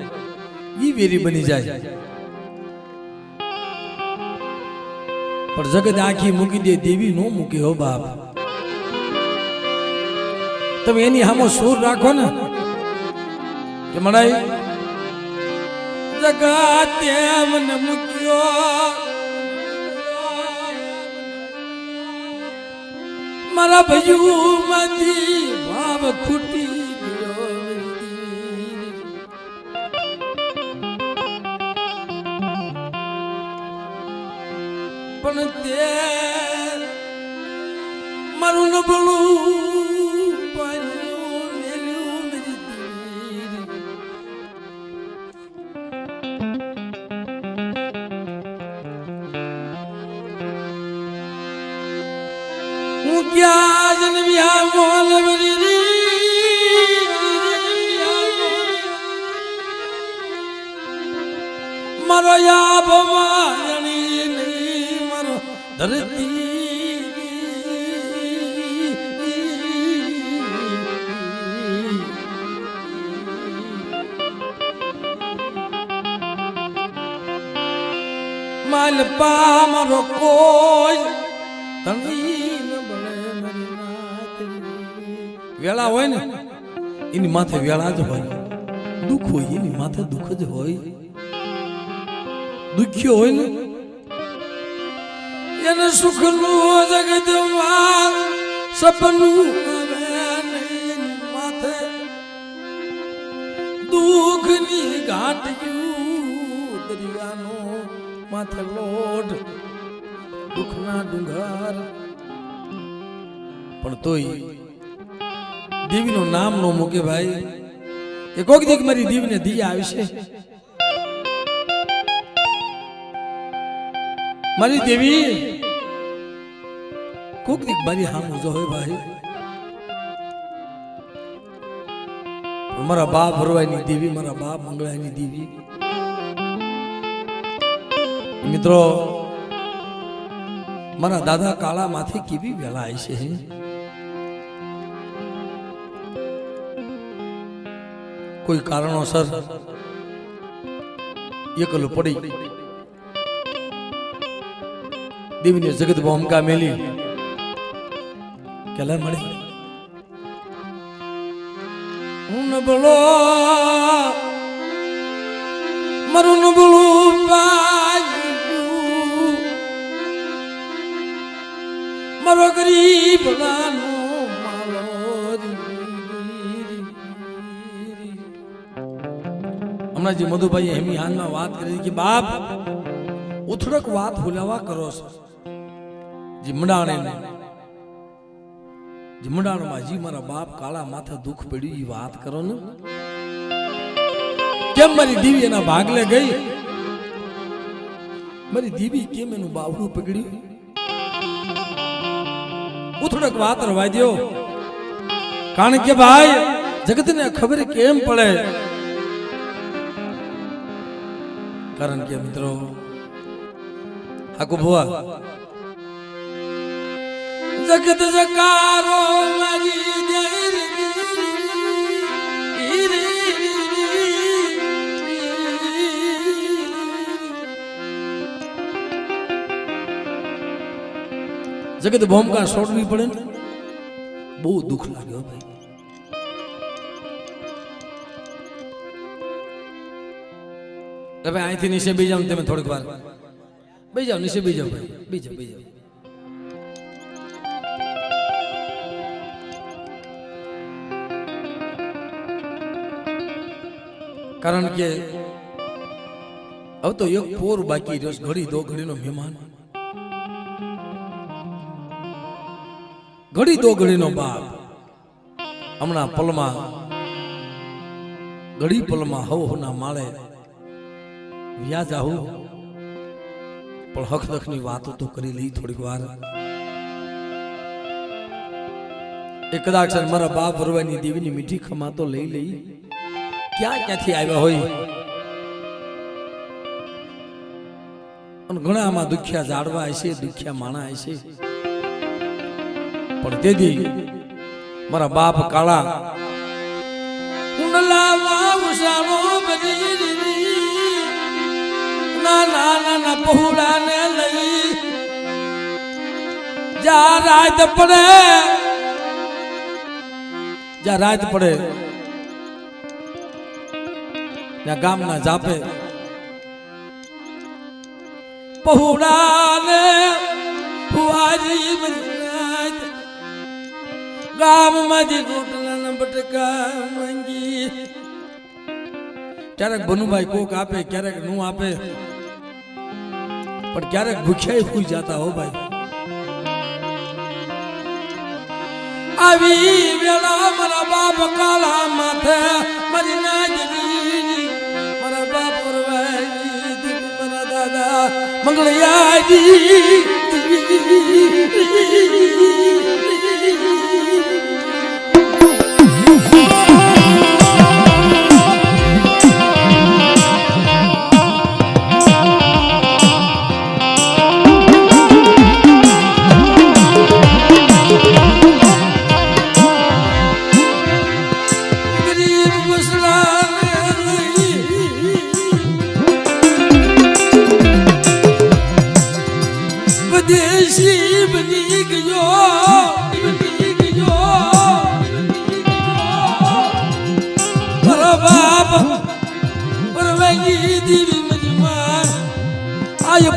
ઈ વેરી બની જાય. પણ જગત આખી મૂકી દે દેવી નો મૂકી હો બાપ. તમે એની સામો સૂર રાખો ને કે મડાઈ જગતે મને મૂક્યો મારા ભયું માંથી ભાવ ખૂટી ગયો, પણ તે મારું નબળું પાયું મેલ્યું હું ક્યાં જન્મ્યા મોલવરી મારો યાભમાં ધરતી માલપા મારો કોઈ તણી ન બળે મારી નાત. વેળા હોય ને એની માથે વેળા જ હોય, દુઃખ હોય એની માથે દુઃખ જ હોય. દુખ્યો હોય ને એને સુખનું જગતમાં સપનું માથે દુઃખની ઘાટ્યું દરિયાનો માથે લોટ દુઃખના ડુંગર. પણ તોય દેવીનું નામ નો મૂકે ભાઈ. એ કોક દીક મારી દેવીને દિયા આવશે, મારી દેવી કોક દીક મારી હામું જો હોય ભાઈ. મારા બાપ ભરવાઈની દેવી, મારા બાપ મંગળાની દેવી. મિત્રો મારા દાદા કાળા માંથી કેવી વેલા આવી છે. કોઈ કારણોસર એકલું પડી દેવીને જગત ભોમકા મેલી કેલા મળે. હું નબળો મારું નબળું પાયું મારો ગરીબ નાનો માલો હમણાં જે મધુભાઈ હેમી હાલમાં વાત કરી કે બાપ ઉથડક વાત ભૂલાવા કરો છો જીમડાણમાં જી મારા બાપ કાળા માથે દુઃખ પડ્યું એ વાત કરો ને કેમ મારી દીવી એના ભાગલે ગઈ મારી દીવી કેમ એનું બાવડું પકડ્યું ઉથડક વાત રવા દો કારણ કે ભાઈ જગતને ખબર કેમ પડે કારણ કે મિત્રો આકુ ભુવા જગત જકારો મારી જગત ભૂમિકા છોડવી પડે ને બહુ દુઃખ લાગ્યો ભાઈ હવે અહીંથી નીચે બી જાવ તમે થોડીક વાર બી જાવ નીચે બી જાવ ભાઈ બી જાવ કારણ કે હવે તો એક પોર બાકી રહ્યો ઘડી દો ઘડીનો મહેમાન ઘડી દો ઘડીનો બાપ હમણાં પલમાં ઘડી પલમાં હવના માળે વ્યાજ આવું પણ હક દખની વાતો તો કરી લઈ થોડીક વાર એ કદાચ મારા બાપ વરવાની દેવીની મીઠી ખમા તો લઈ લઈ ક્યાંથી આવ્યા હોય અને ઘણા આમાં દુખ્યા ઝાડવા હશે દુખ્યા માણા હશે પણ તેથી મારા બાપ કાળા કુંડલામાં ઉષાનો બની ના પહોળાને લઈ જ્યાં રાત પડે ત્યાં ગામના જાપે પહોળાને ફુવારી ગામમાં જે રોટલા બટકા માંગી ક્યારેક બનુભાઈ કોક આપે ક્યારેક નું આપે પણ ક્યારેક ભૂખ્યા ફૂઈ જતા હો ભાઈ આવી વેળા મારા બાપ કાળા માથે મારી નાજની મારા બાપ પરવાઈ મારા દાદા મંગળયાજી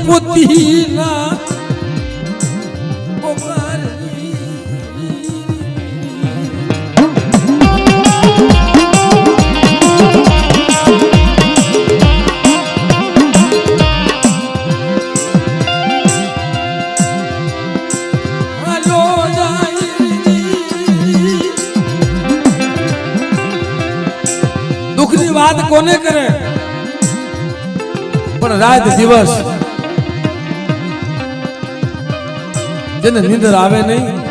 પોતીના દુઃખની વાત કોને કરે પણ રાત દિવસ જેને નીંદર આવે નહીં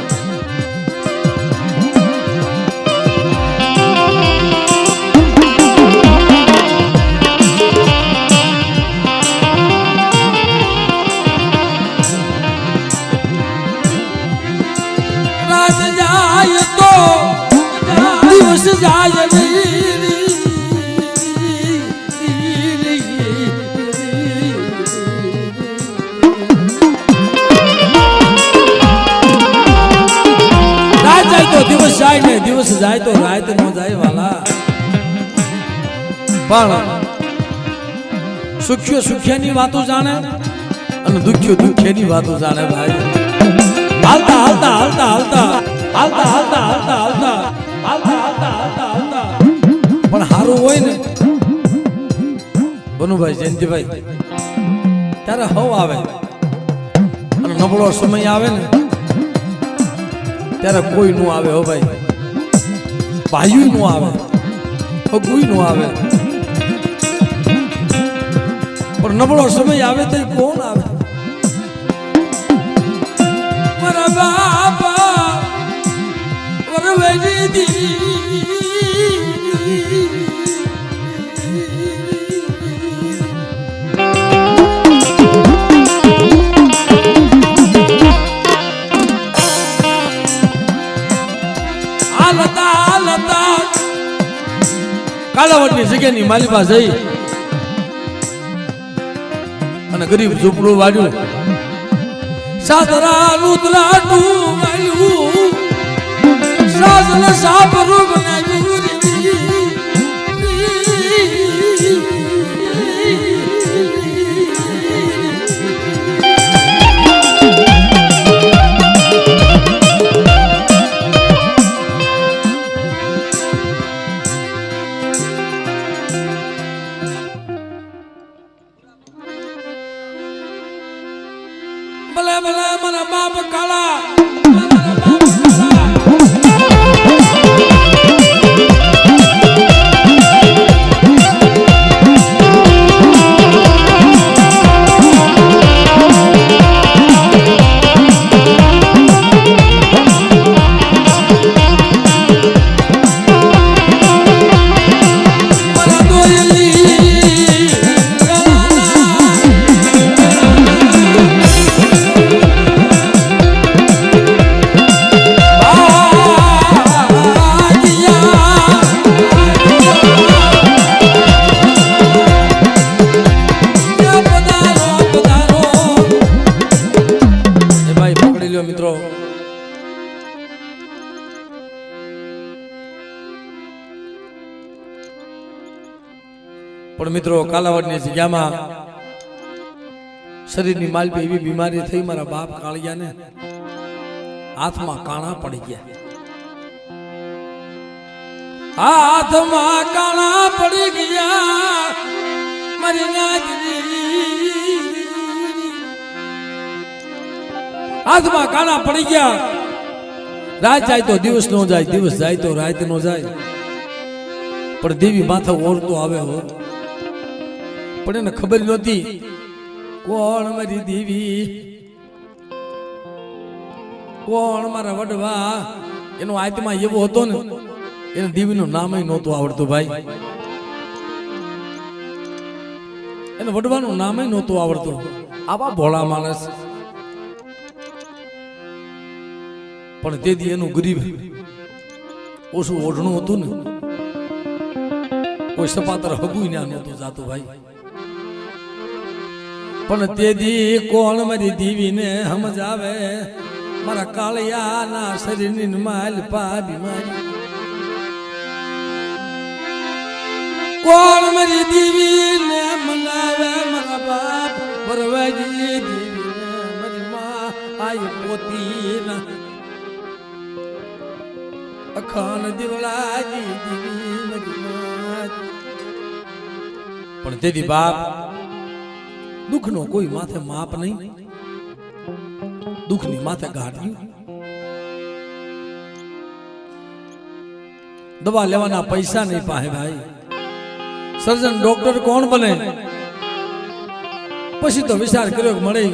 રાત જાય તો દિવસ જાય નહીં દિવસ જાય તો રાત નો જાય વાલા પણ સુખ્યાની વાતો જાણે અને દુખ્યાની વાતો જાણે ભાઈ હાલતા હાલતા હાલતા હાલતા હાલતા હાલતા હાલતા હાલતા હાલતા હાલતા હાલતા હાલતા પણ હારું હોય ને કનુભાઈ જયંતિભાઈ ત્યારે હવ આવે અને નબળો સમય આવે ને ત્યારે કોઈ નું આવે હો ભાઈ, ભાઈ નું આવે, કોઈ નું આવે, પણ નબળો સમય આવે તો કોણ આવે? મારા બાપા વરવેજી દી કાલાવડની જગ્યાની માલી પાસે જઈ અને ગરીબ ઝૂંપડું વાળ્યું, સાદરા રુદ્રાટું વાળ્યું, સાજન સાપરું બનાવ્યું રે. ભલે ભલે મારા બાપ કાળા, મિત્રો પણ મિત્રો કાલાવડની જગ્યામાં શરીરની માલપી એવી બીમારી થઈ, મારા બાપ કાળિયાને હાથમાં કાણા પડી ગયા. હાથમાં કાણા પડી ગયા મારી નાજરી, હાથમાં કાણા પડી ગયા. રાત જાય તો દિવસ નો જાય, દિવસ જાય તો રાત નો જાય, પણ દેવી માથે ઓળતો આવે હો. પણ એને ખબર નહોતી કોણ મારી દેવી, કોણ મારા વડવા. એનો આત્મા એવો હતો ને એને દેવીનું નામ નહોતું આવડતું ભાઈ, એને વડવાનું નામ નહોતું આવડતું. આવા ભોળા માણસ, પણ તેથી એનું ગરીબ ઓછું ઓઢણું હતું ને, કોઈ સપાતર હગું ના નહોતું જાતું ભાઈ. પણ તેથી કોણ મારી દેવીને સમજાવે, મારા કાળિયાના શરીરની માલ પા બીમારી. કોણ મારી દેવીને મનાવે, મારા બાપ વરવાજી દેવીને મારી માં આય પોતી ના અખાન દિવલાજી દેવી મારી માં. પણ તેથી બાપ દુઃખનો કોઈ માથે માપ નહીં, દુઃખની માથે ગાંઠ્યું. દવા લેવાના પૈસા નહીં પાહે ભાઈ. સર્જન ડોક્ટર કોણ બને? પછી તો વિચાર કર્યો કે મળે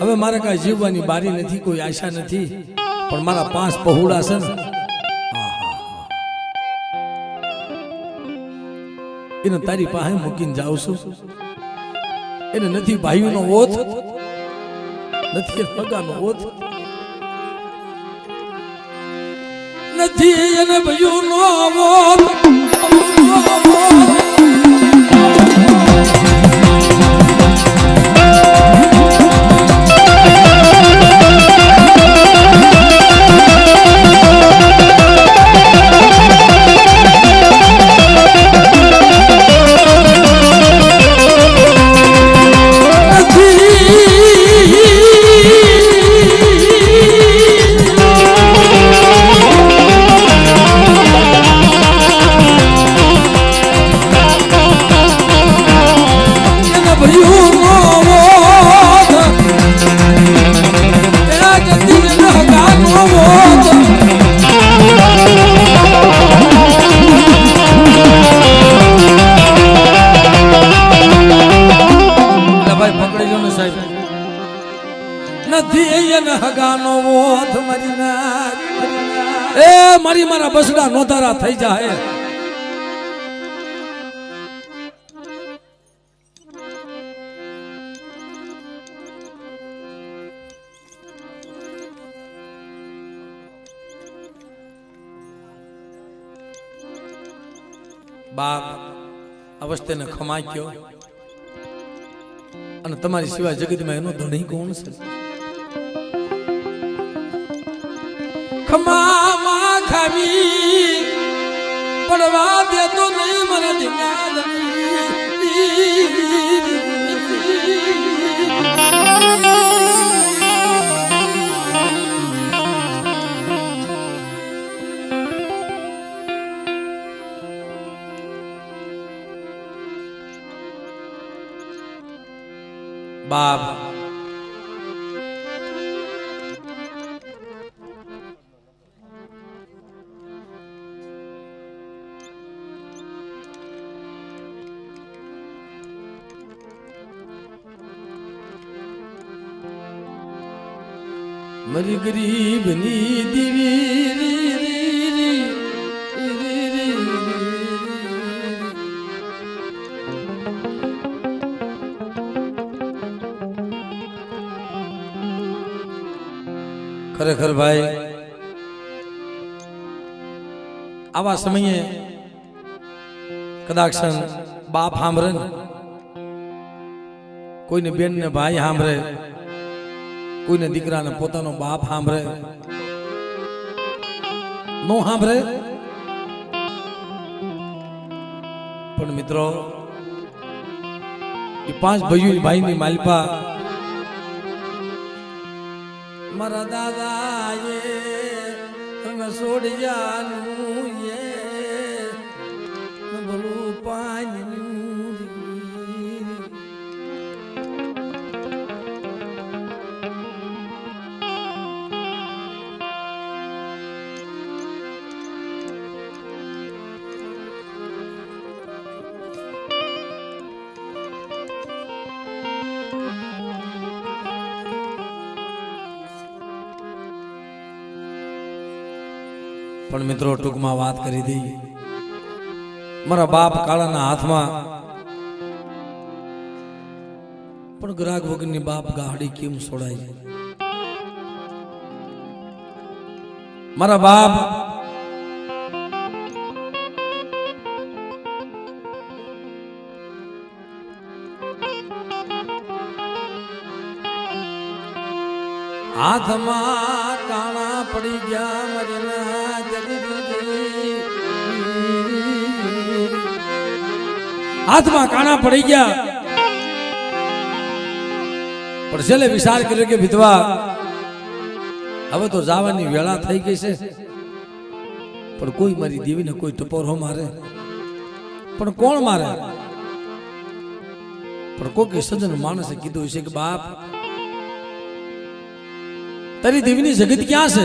હવે મારે કાંઈ જીવવાની બારી નથી, કોઈ આશા નથી, પણ મારા 5 પહોળા છે ને એને તારી પાસે મૂકીને જાઉં છું. એને નથી ભાઈઓનો ઓથ, નથી પગાનો ઓથ, નથી એને ભાઈઓનો ઓથ. મારી મારા બસડા નોધારા થઈ જાય. બાપ અવસ્થાને ખમાક્યો અને તમારી સિવાય જગતમાં એનો ધણી કોણ છે? ખમામાં ખાવી પડવા દેતો નહીં મને દીકરા. બાપ મારી ગરીબની દીવી ખરેખર ભાઈ આવા સમયે કદાચ બાપ સાંભળે ને, કોઈને બેન ને ભાઈ સાંભળે, કોઈને દીકરાને પોતાનો બાપ સાંભળે, નો સાંભળે. પણ મિત્રો એ 5 ભાઈની માલપા મારા દાદા એ છોડ્યાનું એ ભલું પાણી. પણ મિત્રો ટૂંકમાં વાત કરી દઈ, મારા બાપ કાળાના હાથમાં પણ ગ્રાહક વગરની બાપ ગાડી કેમ છોડાય? મારા બાપ હાથમાં કાણા પડી ગયા મરના જગદીજી, હાથમાં કાણા પડી ગયા. પણ છેલ્લે વિચાર કર્યો કે વિધવા હવે તો જવાની વેળા થઈ ગઈ છે. પણ કોઈ મારી દેવીને કોઈ ટપોરો મારે, પણ કોણ મારે? પણ કોઈ સજ્જન માણસે કીધું છે કે બાપ તારી દેવીની જગત ક્યાં છે?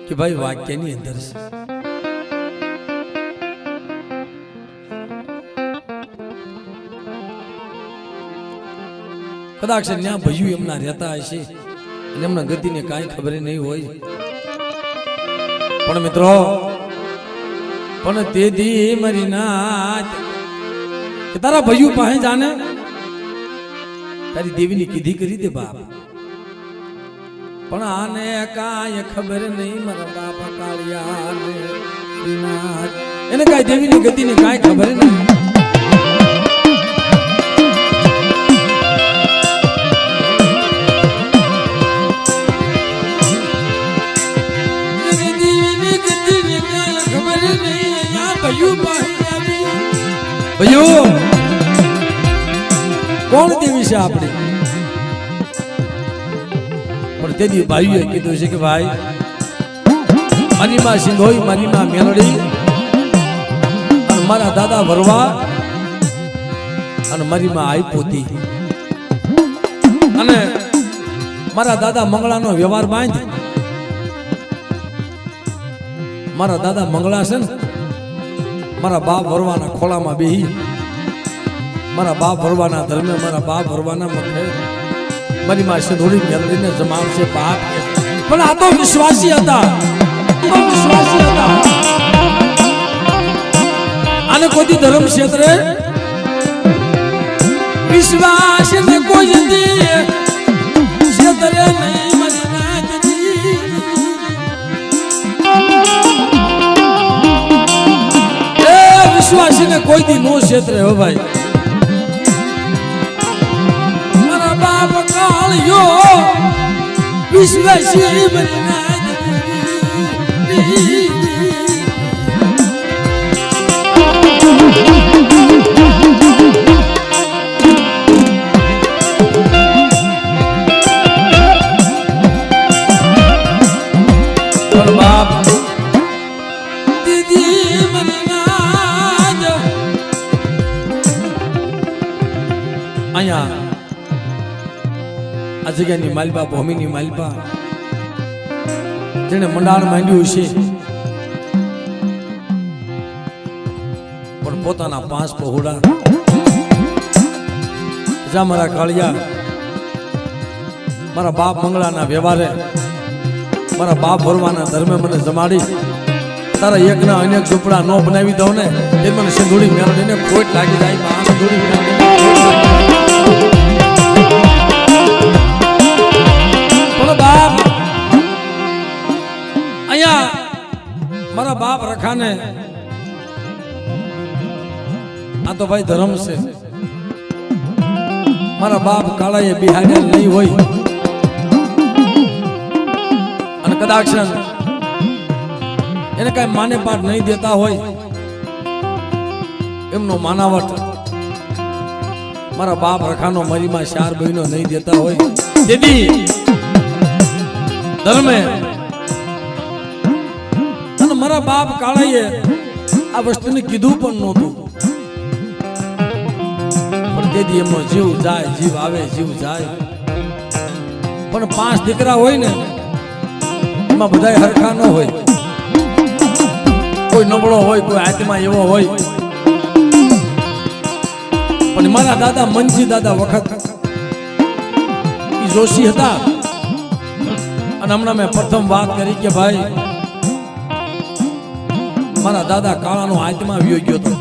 કે ભાઈ વાક્યની અંદર છે. કદાચ ત્યાં ભયું એમના રહેતા હશે અને એમના ગતિને કાંઈ ખબર નહીં હોય. પણ મિત્રો પણ તેથી મારી નાથ કે તારા ભયું પાસે જાને તારી દેવીની કીધી કરી દે બાપ. પણ આને કાંઈ ખબર નહીં મારા બાપા કાળિયા એને કાંઈ દેવીની ગતિને કાંઈ ખબર નહીં. ભયો કોણ દેવી છે આપણી? પણ તેની ભાઈઓએ કીધું છે કે ભાઈ મારી માં સિંધોઈ, મારી માં મેલડી અને મારા દાદા વરવા અને મારી માં આઈપોતી અને મારા દાદા મંગળાનો વ્યવહાર બાંધ. મારા દાદા મંગળા છે ને મારા બાપ વરવાના ખોળામાં બેહી, મારા બાપ વરવાના ધર્મે, મારા બાપ વરવાના મથે મારી માં સિંધોડી મેલડીને જમાવશે બાપ. પણ આ તો વિશ્વાસી હતા, વિશ્વાસી હતા. આને કોઈ ધર્મ ક્ષેત્રે વિશ્વાસ ને કોઈ ક્ષેત્રે નહીં મનાતી. એ વિશ્વાસી ને કોઈ દી નો ક્ષેત્રે હો ભાઈ. મારા બાપ કાળિયો વિશ્વાસી મનાતી. આ જગ્યાની માલપા, ભૂમિની માલપા જેને મંડાણ માંડ્યું છે, પણ પોતાના 5 પહોળા જા મારા કાળિયા, મારા બાપ મંગળાના વ્યવહારે, મારા બાપ ભરવાના ધર્મે મને જમાડી, તારા એકના અનેક ઝૂંપડા નો બનાવી દઉં ને તે મને સિંધુડી મેળવીને ખોટ લાગી જાય. બાપ અહીંયા મારા બાપ રખાને આ તો ભાઈ ધર્મ છે. મારા બાપ કાળાએ બિહાડ્યા નહીં હોય અને કદાચ એને કઈ માને પાઠ નહીં દેતા હોય, એમનો માનાવટ મારા બાપ રખાનો મરીમાં 4 બહેનો નહીં દેતા હોય, તેથી ધર્મે અને મારા બાપ કાળાએ આ વસ્તુને કીધું પણ નહોતું, પણ તેથી એમનો જીવ જાય, જીવ આવે, જીવ જાય. પણ 5 દીકરા હોય ને એમાં બધા હરખા ન હોય, કોઈ નબળો હોય, કોઈ આત્મા એવો હોય. પણ મારા દાદા મનજી દાદા વખત જોશી હતા અને હમણાં મેં પ્રથમ વાત કરી કે ભાઈ મારા દાદા કાળાનો આત્મા વ્યો ગયો હતો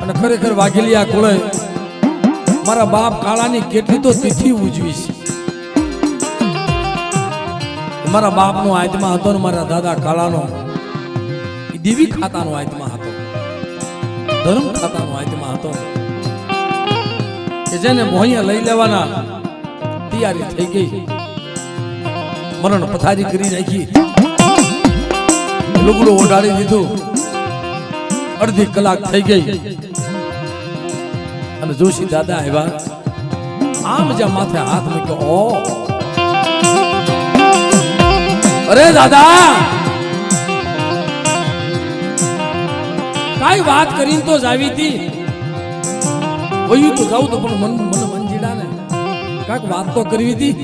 અને ખરેખર વાઘેલિયા કુળે મારા બાપ કાળાની કેટલી તો તિથિ ઉજવી છે. મારા બાપનો આત્મા હતો ને મારા દાદા કાળાનો દેવી ખાતાનો આત્મા હતો, ધર્મ ખાતાનો આત્મા હતો કે જેને મોહિયા લઈ લેવાના તૈયારી થઈ ગઈ, મરણ પથારી કરી નાખી, લુગડું ઓઢાડી દીધું, અડધી કલાક થઈ ગઈ અને જોશી દાદા આવ્યા, આમ જ્યાં માથે હાથ મૂક્યો, ઓ અરે દાદા કઈ વાત કરીને તો જ આવી હતી, વયું તો જાઉં તો પણ મને મંજીડા ને કાંઈક વાત તો કરવી હતી.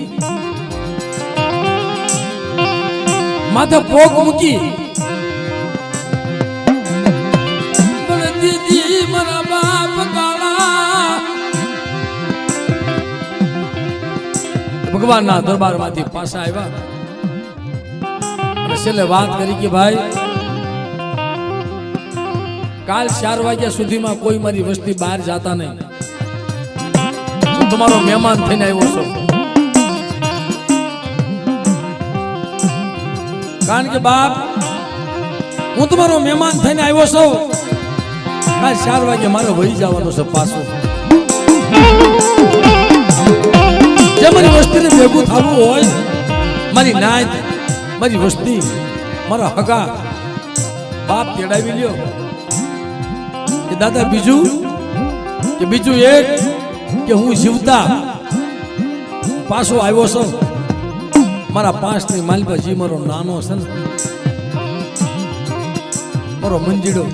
માથે પોક મૂકી દીદી મારા બાપ કાળા ભગવાનના દરબારમાંથી પાછા આવ્યા અને છેલ્લે વાત કરી કે ભાઈ કાલ 4 વાગ્યા સુધીમાં કોઈ મારી વસ્તી બહાર જાતા નહીં, હું તમારો મહેમાન થઈને આવ્યો છું. કારણ કે બાપ હું તમારો મહેમાન થઈને આવ્યો છું, કાલ 4 વાગે મારે વહી જવાનું છે પાછું. જે મારી વસ્તીને ભેગું થવું હોય, મારી નાત, મારી વસ્તી, મારા હગા બાપ તેડાવી લ્યો કે દાદા બીજું એક કે હું જીવતા પાછો આવ્યો છું. મારા 5 ની માલિકા જી મારો નાનો છે ને મારો મંજીડો,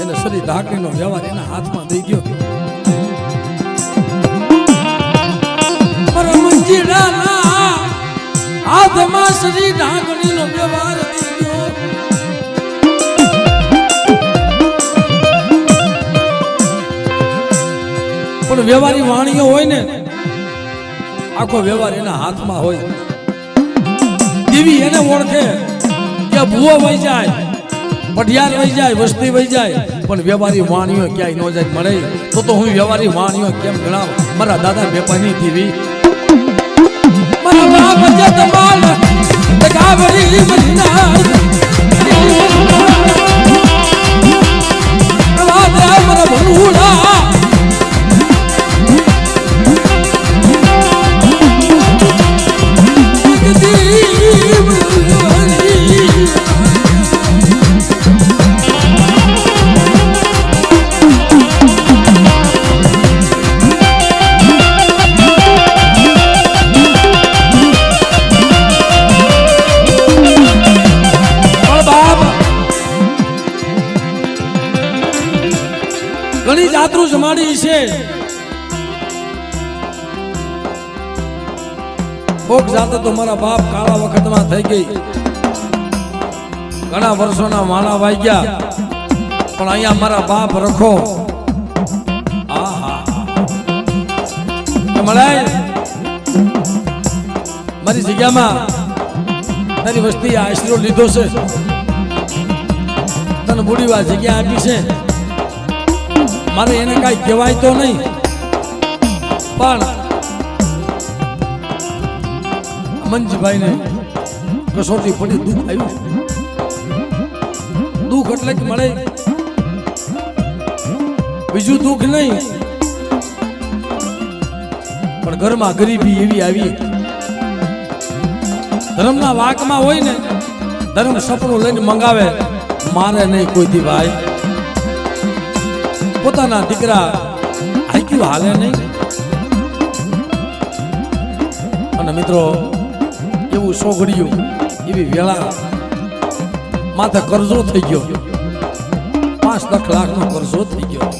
એને શરીર ઢાંકણીનો વ્યવહાર એના હાથમાં દઈ ગયો. મારા મંજીડાના હાથમાં શરીર ઢાંકણીનો વ્યવહાર દઈ ગયો. પણ વ્યવહારી વાણીઓ હોય ને આખો વ્યવહાર એના હાથમાં હોય. દેવી એને ઓળખે કે ભૂવો વહી જાય, પઢિયાર વહી જાય, વસ્તી વહી જાય, પણ વ્યવહારી વાણીઓ ક્યાંય ન જાય મળે. તો હું વ્યવહારી વાણીઓ કેમ ગણાવ? મારા દાદા બેપાની દેવી મારા બાપ જે તમાલ ગાવરી મહિના પ્રવાદરા મારા ભણુડા ઘણી જાતરું જમાડી છે. કોક જાતે તો મારા બાપ કાળા વખતમાં થઈ ગઈ, ઘણા વર્ષોના માણા વાઈ ગયા, પણ અહીંયા મારા બાપ રખો મળાય મારી જગ્યામાં તારી વસ્તી આશરો લીધો છે, તને બુડીવા જગ્યા આપી છે. મારે એને કાંઈ કહેવાય તો નહીં, પણ મંજીભાઈને કસોટી પડી, દુઃખ આવ્યું. દુઃખ એટલે કે મળે બીજું દુઃખ નહીં, પણ ઘરમાં ગરીબી એવી આવી. ધર્મના વાકમાં હોય ને, ધર્મ સપનું લઈને મંગાવે, મારે નહીં કોઈથી ભાઈ. પોતાના દીકરા આઈક્યુ હાલે નહીં. અને મિત્રો એવું સોગડ્યું, એવી વેળા માથે કરજો થઈ ગયો, 5-10 લાખનો કરજો થઈ ગયો.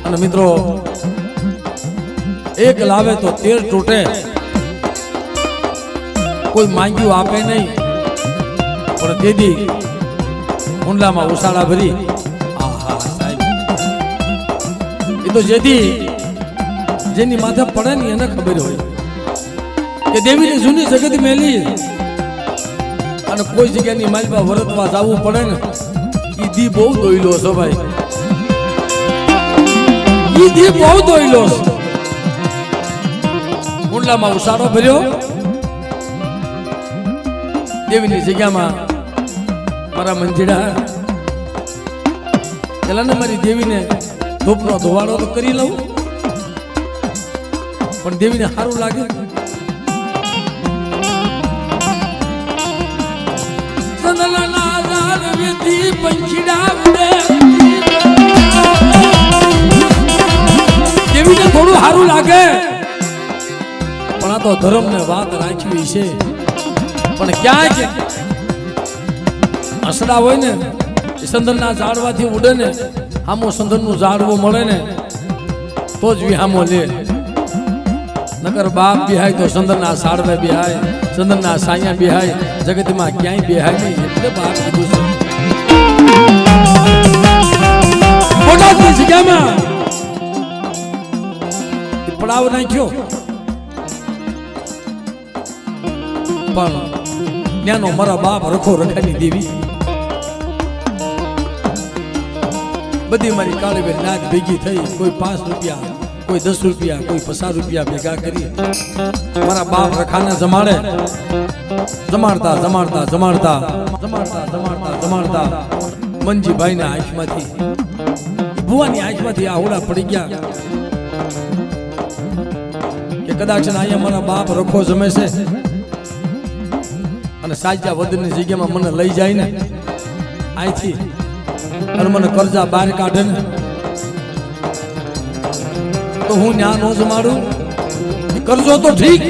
અને મિત્રો એક લાવે તો 13 તૂટે, કોઈ માંગ્યું આપે નહીં, પણ દીદી ઊંડામાં ઉસાળા ભરી. આહા સાહેબ, એ તો જેની માથે પડે ને એને ખબર હોય કે દેવીની જૂની જગત મેલી, અને કોઈ જગ્યાની માલપા વરતવા જવું પડે ને, ઈ દી બહુ દોયલો છો ભાઈ, ઈ દી બહુ દોયલો છે. ઊંડામાં ઉસાળો ભર્યો, દેવીની જગ્યામાં મારા મંજીડા પેલા ને મારી દેવીને ધૂપનો ધોવાડો તો કરી લઉં, પણ દેવીને સારું લાગે. દેવીને થોડું સારું લાગે, પણ આ તો ધર્મ ને વાત રાખવી છે. પણ ક્યાંય હસડા હોય ને, સંદનના ઝાડવાથી ઉડે ને, આમો સંદનનું ઝાડવું મળે ને તો જ વિહામો લે. નકર બાપ બિહાય તો સંદનના ઝાડવે બિહાય, સંદનના સાયા બિહાય, જગતમાં ક્યાંય બિહાય નહીં. એટલે બાપ કીધું છે બોટાદની જગ્યામાં પડાવ નાખ્યો, પણ ત્યાંનો મારા બાપ રખો રખાની દેવી બધી મારી કાળીબેન નાચ ભેગી થઈ. કોઈ 5 રૂપિયા, કોઈ 10 રૂપિયા, કોઈ 50 રૂપિયા ભેગા કરી મારા બાપ રખાને જમાડે. જમાડતા જમાડતા જમાડતા જમાડતા જમાડતા જમાડતા મંજીભાઈના આંખમાંથી, ભુવાની આંખમાંથી આવડા પડી ગયા કે કદાચ અહીંયા મારા બાપ રખો જમે છે, અને સાજા વદનની જગ્યામાં મને લઈ જાય ને અહીંથી, અને મને કરજા બહાર કાઢે ને, તો હું ન્યા નો જમાડું. કરજો તો ઠીક,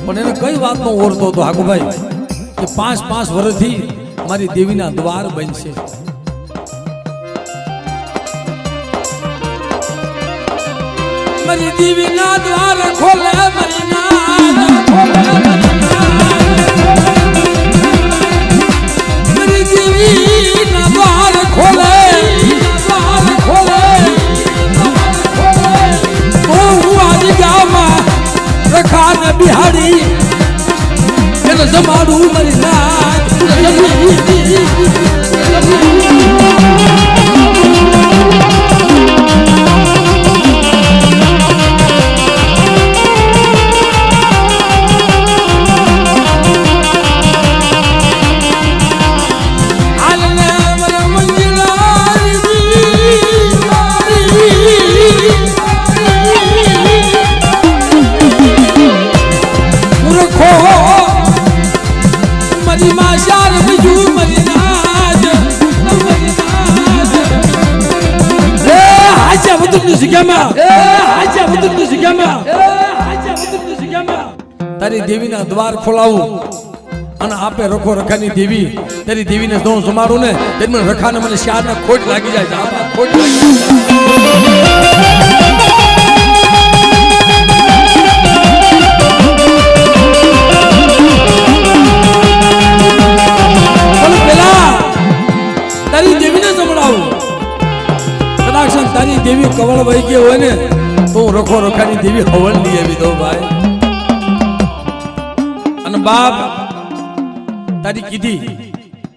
પણ એને કઈ વાતનો ઓરતો હતો હાકુભાઈ કે 5 વર્ષથી મારી દેવીના દ્વાર બનશે. મારી દેવીના દ્વાર ખોલે, મારી દેવીના દ્વાર ખોલે, દ્વાર ખોલે. જગ્યામાં તારી દેવીના દ્વાર ખોલાવું અને આપે રખો રખાની દેવી તારી દેવીને જો જમાડું ને તેમને રખાને મને શારને ખોટ લાગી જાય ખોટ લાગી તારી દેવીને જમડાવું કદાચ તારી દેવી કવળ વહી ગઈ હોય ને તો હું રખો રખાની દેવી હવન લઈ આવી દઉં ભાઈ અને બાપ તારી કીધી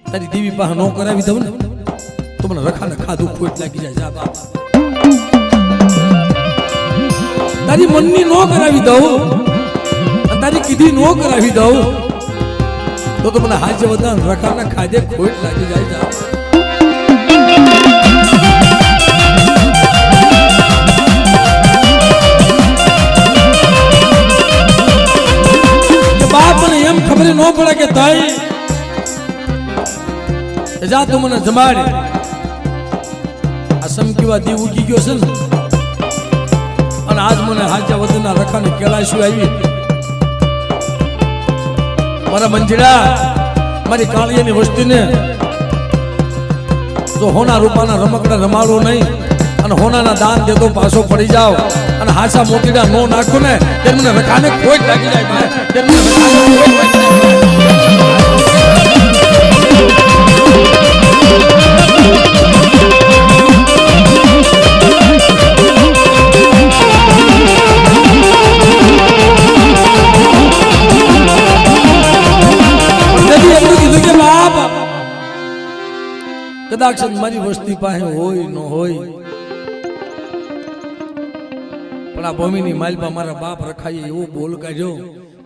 તારી દેવી પાસે નો કરાવી દઉં ને તો મને રખાને ખાધું ખોટ લાગી જાય જા બાપ તારી મનની નો કરાવી દઉં અને તારી કીધી નો કરાવી દઉં તો મને હાજે બધા રખાને ખાધે ખોટ લાગી જાય જા એમ ખબર ન પડે કે તાઈ જા તું મને જમાડે આ સમકીવા દી ઉગી ગયો છે ને અને આજ મને હાજા વધના રખાને કેળાશી આવી મારા મંજીડા મારી કાળિયાની વસ્તીને જો હોના રૂપાના રમકડા રમાડો નહીં અને હોનાના દાન દેતો પાછો પડી જાવ અને હાસા મોતીડા નો નાખો ને ત્યારે મને રખાને ખોટ લાગી જાય ભાઈ ત્યારે મને રખાને ખોટ લાગી કદાચ મારી વસ્તી પાસે હોય ન હોય પણ આ ભૂમિની માલપા મારા બાપ રખાય એવો બોલ કાઢ્યો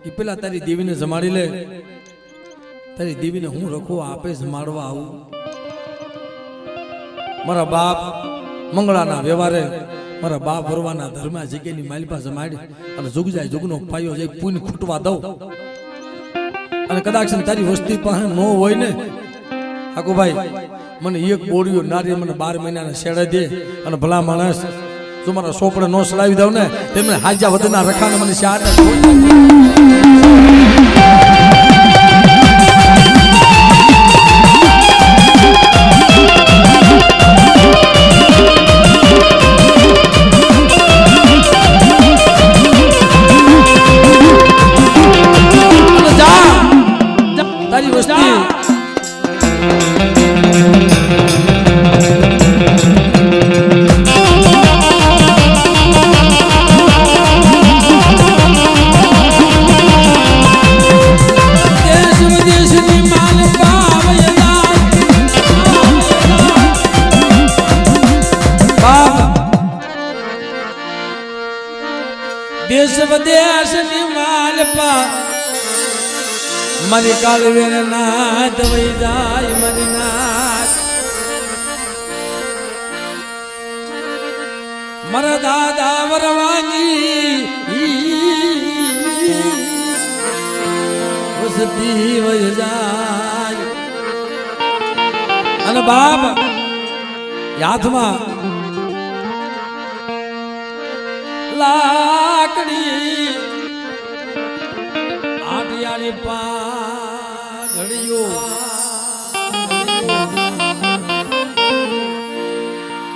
કે પેલા તારી દેવીને જમાડી લે તારી દેવીને હું રખો આપે જમાડવા આવું મારા બાપ મંગળાના વ્યવહારે મારા બાપ વરવાના ધર્મા જગ્યાની માલપા જમાડી અને જુગ જાય જુગનો પાયો જાય પૂન ખૂટવા દઉં અને કદાચ તારી વસ્તી પાસે ન હોય ને આકુ ભાઈ મને એક બોડીઓ નારી મને 12 મહિનાના શેડા દે અને ભલા માણસ જો મારા સોપડે નો સડાવી દઉં ને તેમને હાજા વધના રખાને મને શાર તારી વસ્તી દેશ વિદેશની માલપા મારી કાળવેર નાથ વહી જાય મારી નાથ મારા દાદા વરવાની વસતી વહી જાય અને બાપ હાથમાં લાકડી આટિયાની પાઘડીઓ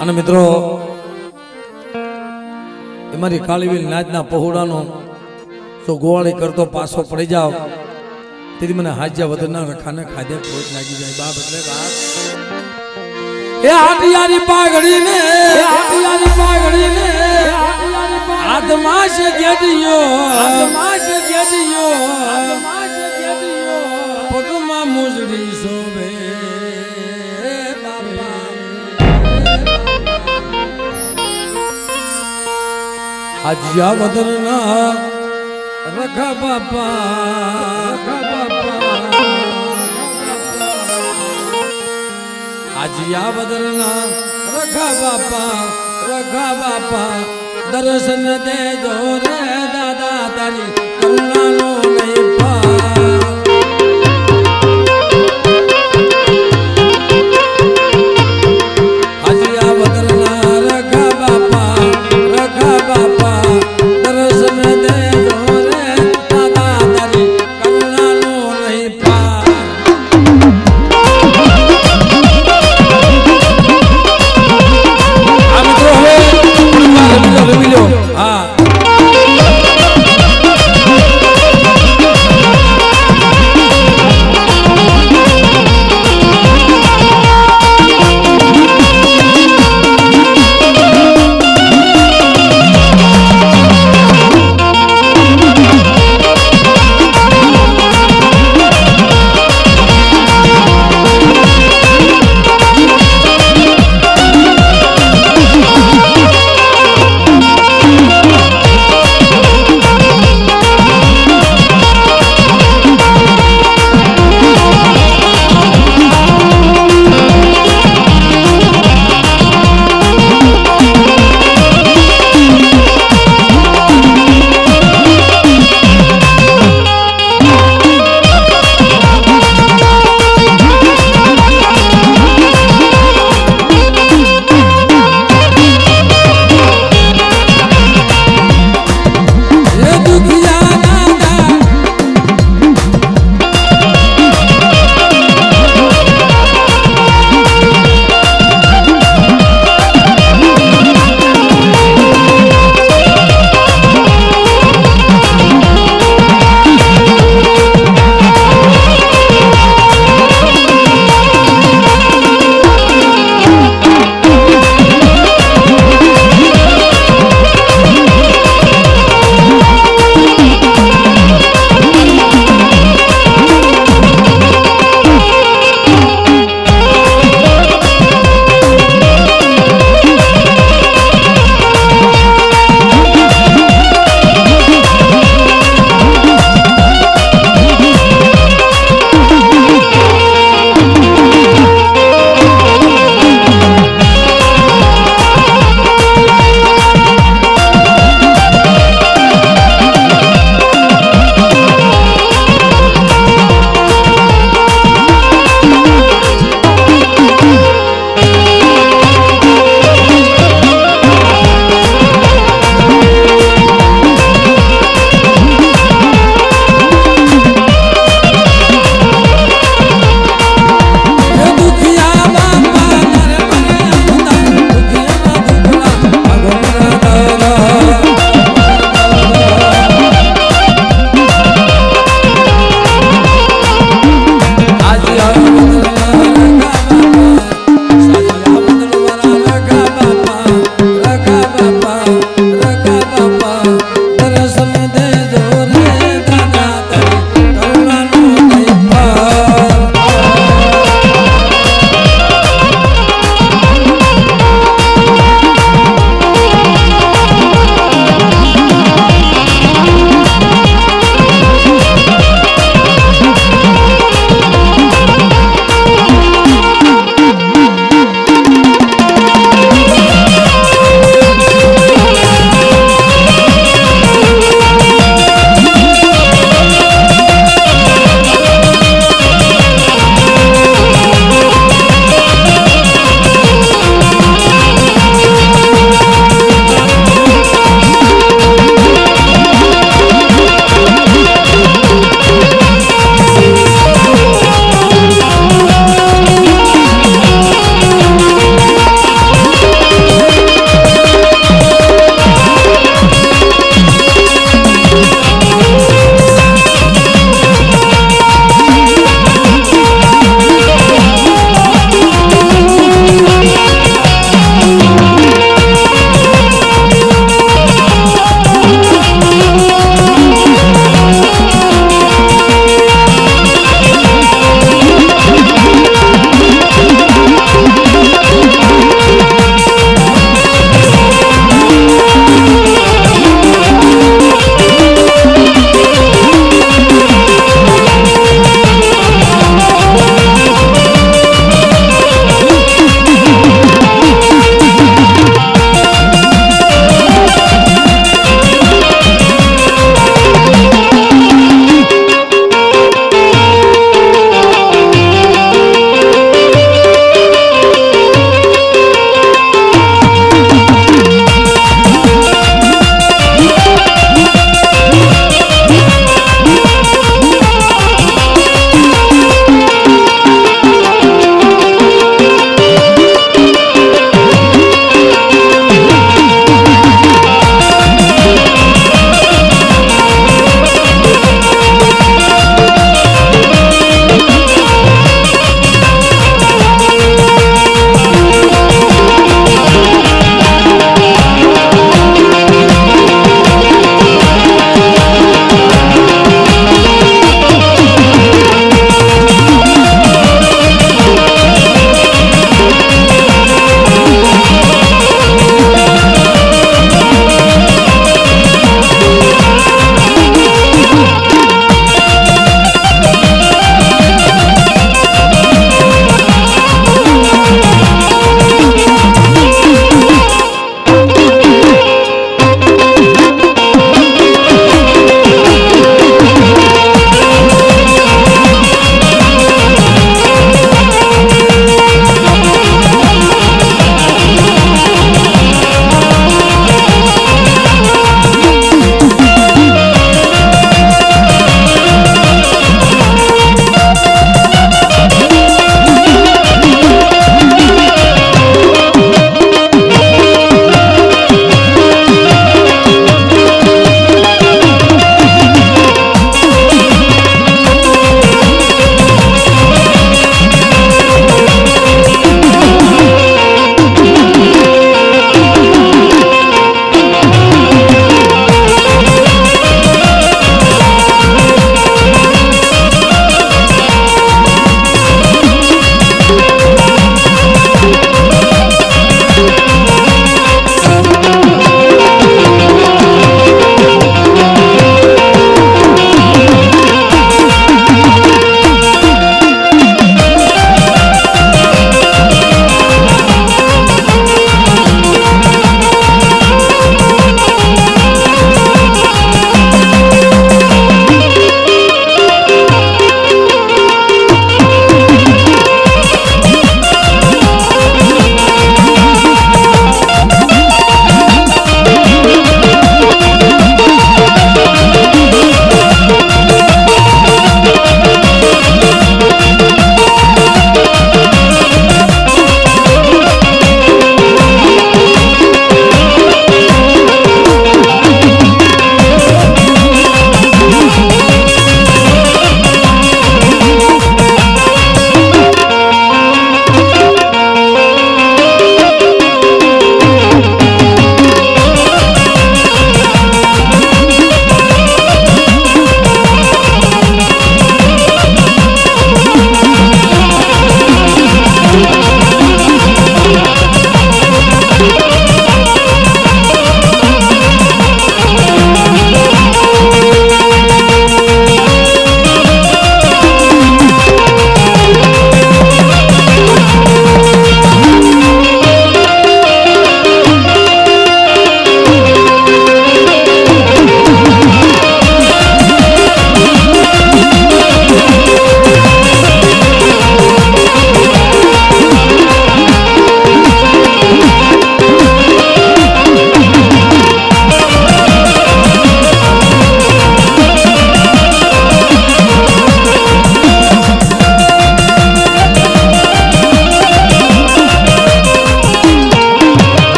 અને મિત્રો એ મારી કાળીવીલ નાચના પહોળાનો તો ગોવાળી કરતો પાછો પડી જાવ તેથી મને હાજ્યા વધના રખાને ખાધે ખોટ લાગી જાય બાપ એટલે બાપ એ આટિયાની પાઘડીને આદમાશ ગેડિયો પગમાં મુજડી શોભે બાપા હાજિયા વદરના રખા બાપા હાજિયા વદરના રખા બાપા દર્શન દેજો રે દાદા તારી કરુણાનો નહીં